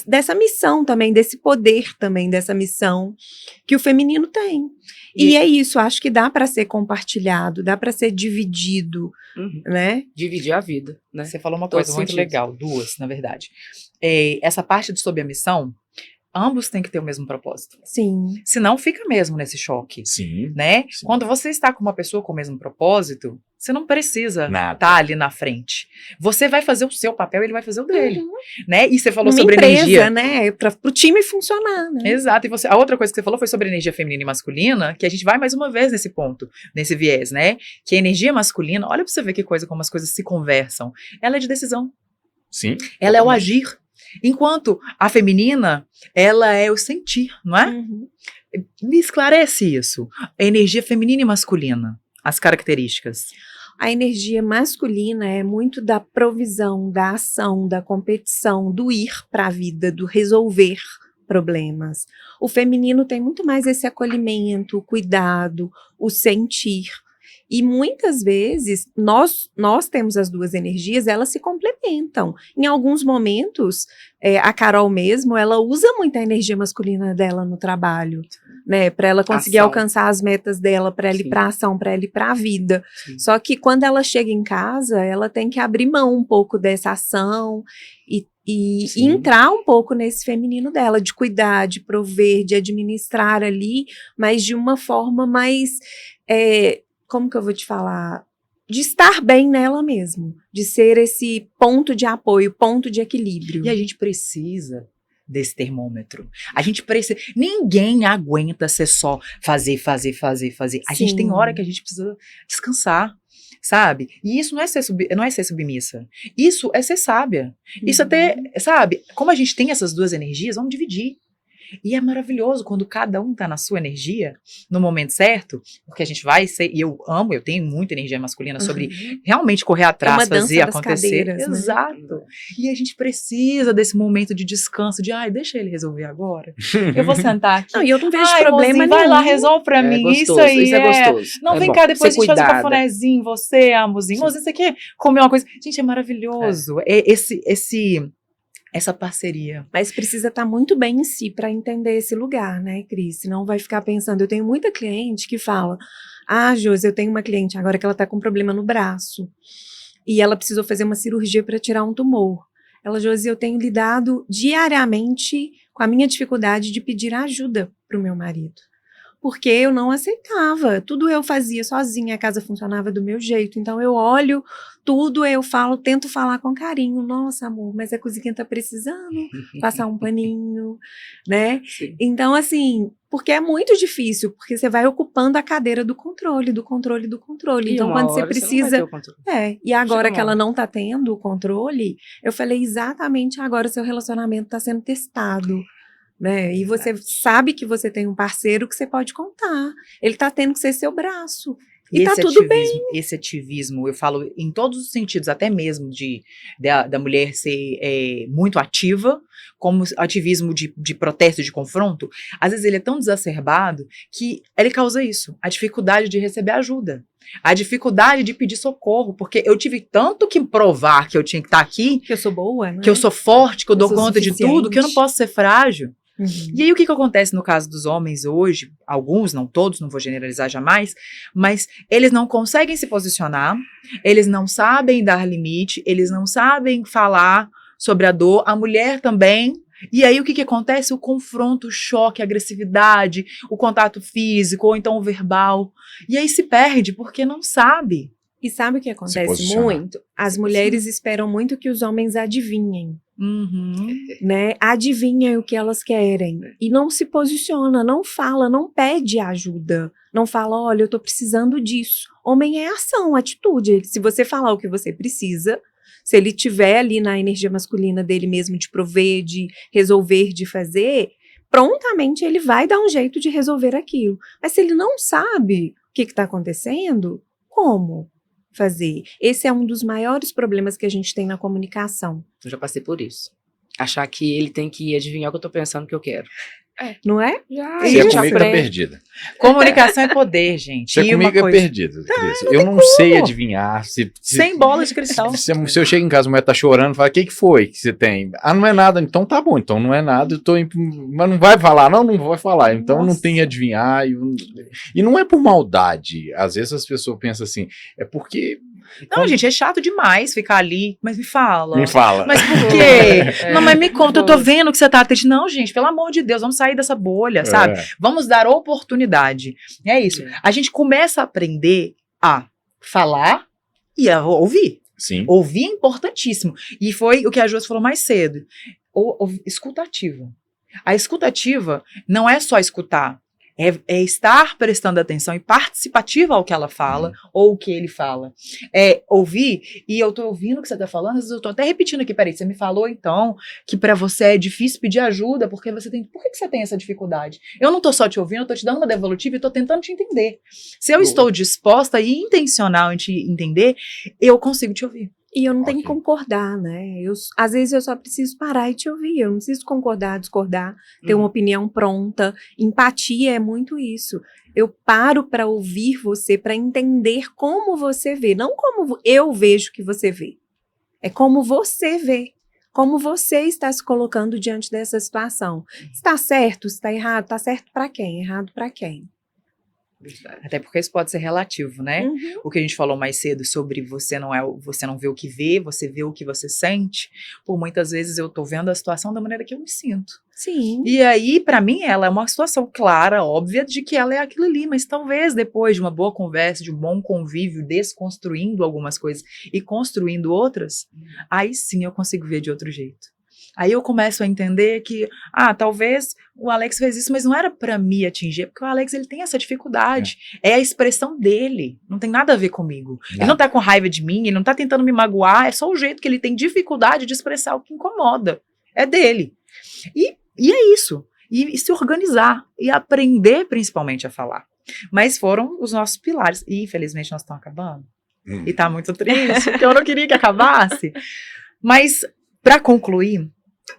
Dessa missão também, desse poder também, dessa missão que o feminino tem. E é isso, acho que dá para ser compartilhado, dá para ser dividido, Uhum. né? Dividir a vida, né? Você falou uma Todos coisa muito sentidos. legal, duas, na verdade. Essa parte de sob a missão, ambos têm que ter o mesmo propósito. Sim. Senão fica mesmo nesse choque, Sim. né? Sim. Quando você está com uma pessoa com o mesmo propósito, você não precisa Nada. estar ali na frente. Você vai fazer o seu papel, ele vai fazer o dele, né? E você falou Uma sobre empresa, energia. né? Para o time funcionar, né? Exato, e a outra coisa que você falou foi sobre energia feminina e masculina, que a gente vai mais uma vez nesse ponto, nesse viés, né? Que a energia masculina, olha pra você ver que coisa, como as coisas se conversam. Ela é de decisão, Sim. ela é o totalmente. agir. Enquanto a feminina, ela é o sentir, não é? Uhum. Me esclarece isso. A energia feminina e masculina, as características. A energia masculina é muito da provisão, da ação, da competição, do ir para a vida, do resolver problemas. O feminino tem muito mais esse acolhimento, o cuidado, o sentir. E muitas vezes, nós temos as duas energias, elas se complementam. Em alguns momentos, a Carol mesmo, ela usa muito a energia masculina dela no trabalho, né? Para ela conseguir Ação. alcançar as metas dela, para ela ir Sim. para a ação, para ela ir para a vida. Sim. Só que quando ela chega em casa, ela tem que abrir mão um pouco dessa ação e Sim. entrar um pouco nesse feminino dela, de cuidar, de prover, de administrar ali, mas de uma forma mais, como que eu vou te falar? De estar bem nela mesmo, de ser esse ponto de apoio, ponto de equilíbrio. E a gente precisa desse termômetro. A gente precisa. Ninguém aguenta ser só fazer. A gente tem hora que a gente precisa descansar, sabe? E isso não é ser submissa. Isso é ser sábia. Isso até, sabe? Como a gente tem essas duas energias, vamos dividir. E é maravilhoso quando cada um tá na sua energia, no momento certo, porque a gente vai ser, e eu tenho muita energia masculina sobre realmente correr atrás, uma dança fazer das acontecer. cadeiras, né? Exato. E a gente precisa desse momento de descanso, de, deixa ele resolver agora. Eu vou sentar aqui. Não, e eu não vejo Ai, problema mozinho, nenhum. vai lá, resolve pra mim. Gostoso, Isso aí é gostoso. Não, É vem bom. cá, depois a Ser gente faz um cuidada. cafunézinho, você, amorzinho. Mozinho, você quer comer uma coisa? Gente, é maravilhoso. Essa parceria. Mas precisa estar muito bem em si para entender esse lugar, né, Cris? Senão vai ficar pensando. Eu tenho muita cliente que fala: Josi, eu tenho uma cliente agora que ela está com problema no braço e ela precisou fazer uma cirurgia para tirar um tumor. Ela, Josi, eu tenho lidado diariamente com a minha dificuldade de pedir ajuda para o meu marido. Porque eu não aceitava, tudo eu fazia sozinha, a casa funcionava do meu jeito, então eu olho tudo, eu falo, tento falar com carinho, nossa amor, mas a cozinha tá precisando passar um paninho, né? Sim. Então assim, porque é muito difícil, porque você vai ocupando a cadeira do controle, E então uma quando você hora não vai precisa... ter o controle. E agora Chega que ela uma não tá tendo o controle, eu falei exatamente agora o seu relacionamento tá sendo testado, né? E você sabe que você tem um parceiro que você pode contar. Ele tá tendo que ser seu braço. E tá tudo bem. Esse ativismo, eu falo em todos os sentidos, até mesmo da mulher ser muito ativa, como ativismo de protesto, de confronto, às vezes ele é tão exacerbado que ele causa isso, a dificuldade de receber ajuda. A dificuldade de pedir socorro, porque eu tive tanto que provar que eu tinha que estar aqui, Que eu sou boa, né? que eu sou forte, que eu dou sou conta de suficiente. tudo, que eu não posso ser frágil. Uhum. E aí o que acontece no caso dos homens hoje, alguns, não todos, não vou generalizar jamais, mas eles não conseguem se posicionar, eles não sabem dar limite, eles não sabem falar sobre a dor, a mulher também. E aí o que acontece? O confronto, o choque, a agressividade, o contato físico, ou então o verbal. E aí se perde porque não sabe. E sabe o que acontece posicionar. muito? As mulheres esperam muito que os homens adivinhem. Uhum. Né? Adivinhem o que elas querem. E não se posiciona, não fala, não pede ajuda. Não fala, olha, eu tô precisando disso. Homem é ação, atitude. Se você falar o que você precisa, se ele tiver ali na energia masculina dele mesmo de prover, de resolver, de fazer, prontamente ele vai dar um jeito de resolver aquilo. Mas se ele não sabe o que está acontecendo, como fazer? Esse é um dos maiores problemas que a gente tem na comunicação. Eu já passei por isso. Achar que ele tem que adivinhar o que eu tô pensando que eu quero. Não é? Já, Você já comigo tá aprende. perdida. Comunicação é poder, gente. Você E uma comigo é coisa, perdido, Cris. Eu não sei adivinhar. sem bola de cristal. Se eu chego em casa, a mulher tá chorando, fala, o que foi que você tem? Não é nada. Então tá bom, então não é nada. Mas não vai falar, não vai falar. Então não tem adivinhar. E não é por maldade. Às vezes as pessoas pensam assim, é porque... Não, gente, é chato demais ficar ali, mas me fala. Me fala. Mas por quê? Não, mas me conta, eu tô vendo que você tá triste. Não, gente, pelo amor de Deus, vamos sair dessa bolha, sabe? Vamos dar oportunidade. É isso. A gente começa a aprender a falar e a ouvir. Sim. Ouvir é importantíssimo. E foi o que a Josi falou mais cedo. Escutativa. A escutativa não é só escutar. É estar prestando atenção e participativa ao que ela fala ou o que ele fala. É ouvir, e eu tô ouvindo o que você tá falando, às vezes eu tô até repetindo aqui, peraí, você me falou então que pra você é difícil pedir ajuda, porque você tem... Por que você tem essa dificuldade? Eu não tô só te ouvindo, eu tô te dando uma devolutiva e tô tentando te entender. Se eu estou disposta e intencional em te entender, eu consigo te ouvir. E eu não tenho que Ok. concordar, né? Às vezes eu só preciso parar e te ouvir. Eu não preciso concordar, discordar, ter uma opinião pronta. Empatia é muito isso. Eu paro para ouvir você, para entender como você vê. Não como eu vejo que você vê. É como você vê. Como você está se colocando diante dessa situação. Está certo? Está errado? Está certo para quem? Errado para quem? Até porque isso pode ser relativo, né? Uhum. O que a gente falou mais cedo sobre você não vê o que vê, você vê o que você sente. Por muitas vezes eu tô vendo a situação da maneira que eu me sinto. Sim. E aí, pra mim, ela é uma situação clara, óbvia, de que ela é aquilo ali, mas talvez depois de uma boa conversa, de um bom convívio, desconstruindo algumas coisas e construindo outras, aí sim eu consigo ver de outro jeito. Aí eu começo a entender que, talvez o Alex fez isso, mas não era pra me atingir, porque o Alex ele tem essa dificuldade. É a expressão dele, não tem nada a ver comigo. Ele não tá com raiva de mim, ele não tá tentando me magoar, é só o jeito que ele tem dificuldade de expressar o que incomoda. É dele. E é isso. E se organizar e aprender principalmente a falar. Mas foram os nossos pilares. E infelizmente nós estamos acabando. E tá muito triste, porque eu não queria que acabasse. Mas, para concluir,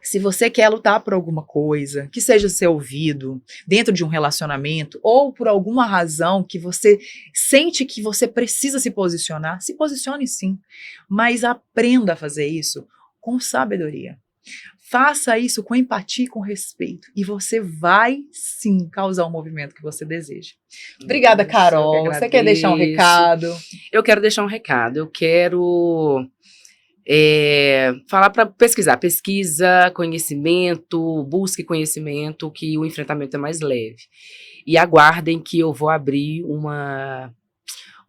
se você quer lutar por alguma coisa, que seja ser ouvido dentro de um relacionamento, ou por alguma razão que você sente que você precisa se posicionar, se posicione sim. Mas aprenda a fazer isso com sabedoria. Faça isso com empatia e com respeito. E você vai, sim, causar o movimento que você deseja. Obrigada, Carol. Você quer deixar um recado? Eu quero deixar um recado. Eu quero falar para pesquisar. Pesquisa, conhecimento, busque conhecimento, que o enfrentamento é mais leve. E aguardem que eu vou abrir uma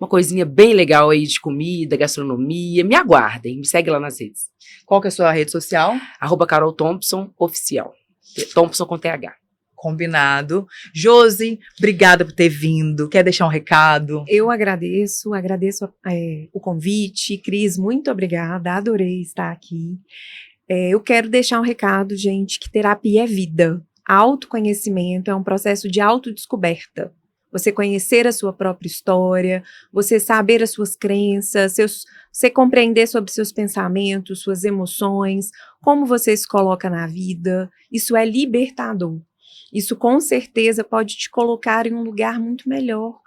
coisinha bem legal aí de comida, gastronomia. Me aguardem. Me segue lá nas redes. Qual que é a sua rede social? @Carol Thompson Oficial. Thompson com TH. Combinado. Josi, obrigada por ter vindo. Quer deixar um recado? Eu agradeço o convite. Cris, muito obrigada, adorei estar aqui. Eu quero deixar um recado, gente, que terapia é vida. Autoconhecimento é um processo de autodescoberta. Você conhecer a sua própria história, você saber as suas crenças, você compreender sobre seus pensamentos, suas emoções, como você se coloca na vida. Isso é libertador. Isso com certeza pode te colocar em um lugar muito melhor.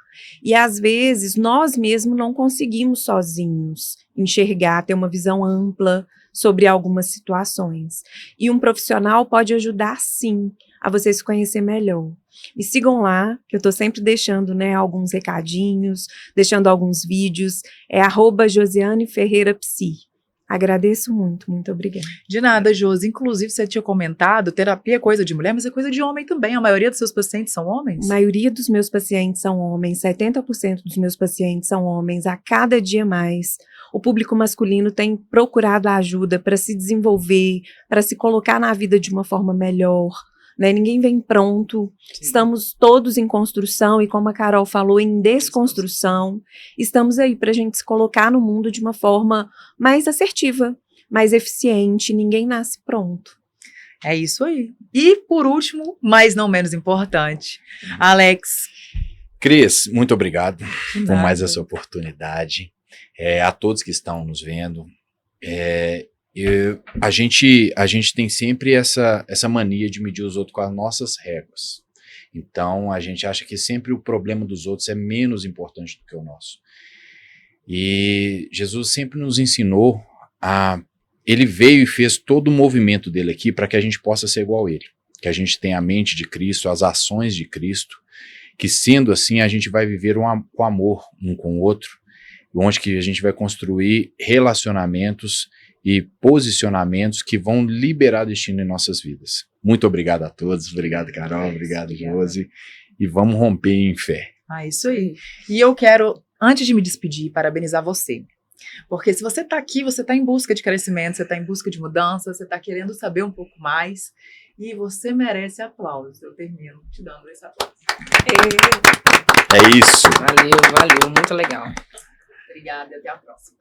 E às vezes nós mesmos não conseguimos sozinhos enxergar, ter uma visão ampla sobre algumas situações. E um profissional pode ajudar sim a você se conhecer melhor. Me sigam lá, que eu estou sempre deixando, né, alguns recadinhos, deixando alguns vídeos. É @JosianeFerreiraPsi. Agradeço muito, muito obrigada. De nada, Josi. Inclusive, você tinha comentado, terapia é coisa de mulher, mas é coisa de homem também. A maioria dos seus pacientes são homens? A maioria dos meus pacientes são homens, 70% dos meus pacientes são homens, a cada dia mais. O público masculino tem procurado ajuda para se desenvolver, para se colocar na vida de uma forma melhor. Né? Ninguém vem pronto, estamos todos em construção e, como a Carol falou, em desconstrução. Estamos aí para a gente se colocar no mundo de uma forma mais assertiva, mais eficiente. Ninguém nasce pronto. É isso aí. E, por último, mas não menos importante, Alex. Cris, muito obrigado por Nada. mais essa oportunidade. A todos que estão nos vendo. A gente tem sempre essa mania de medir os outros com as nossas réguas. Então, a gente acha que sempre o problema dos outros é menos importante do que o nosso. E Jesus sempre nos ensinou ele veio e fez todo o movimento dele aqui para que a gente possa ser igual a ele. Que a gente tenha a mente de Cristo, as ações de Cristo, que sendo assim a gente vai viver com amor um com o outro, onde que a gente vai construir relacionamentos e posicionamentos que vão liberar destino em nossas vidas. Muito obrigado a todos, obrigado Carol, obrigado Josi, e vamos romper em fé. Isso aí. E eu quero, antes de me despedir, parabenizar você. Porque se você está aqui, você está em busca de crescimento, você está em busca de mudança, você está querendo saber um pouco mais, e você merece aplausos. Eu termino te dando esse aplauso. É isso. Valeu, muito legal. Obrigada e até a próxima.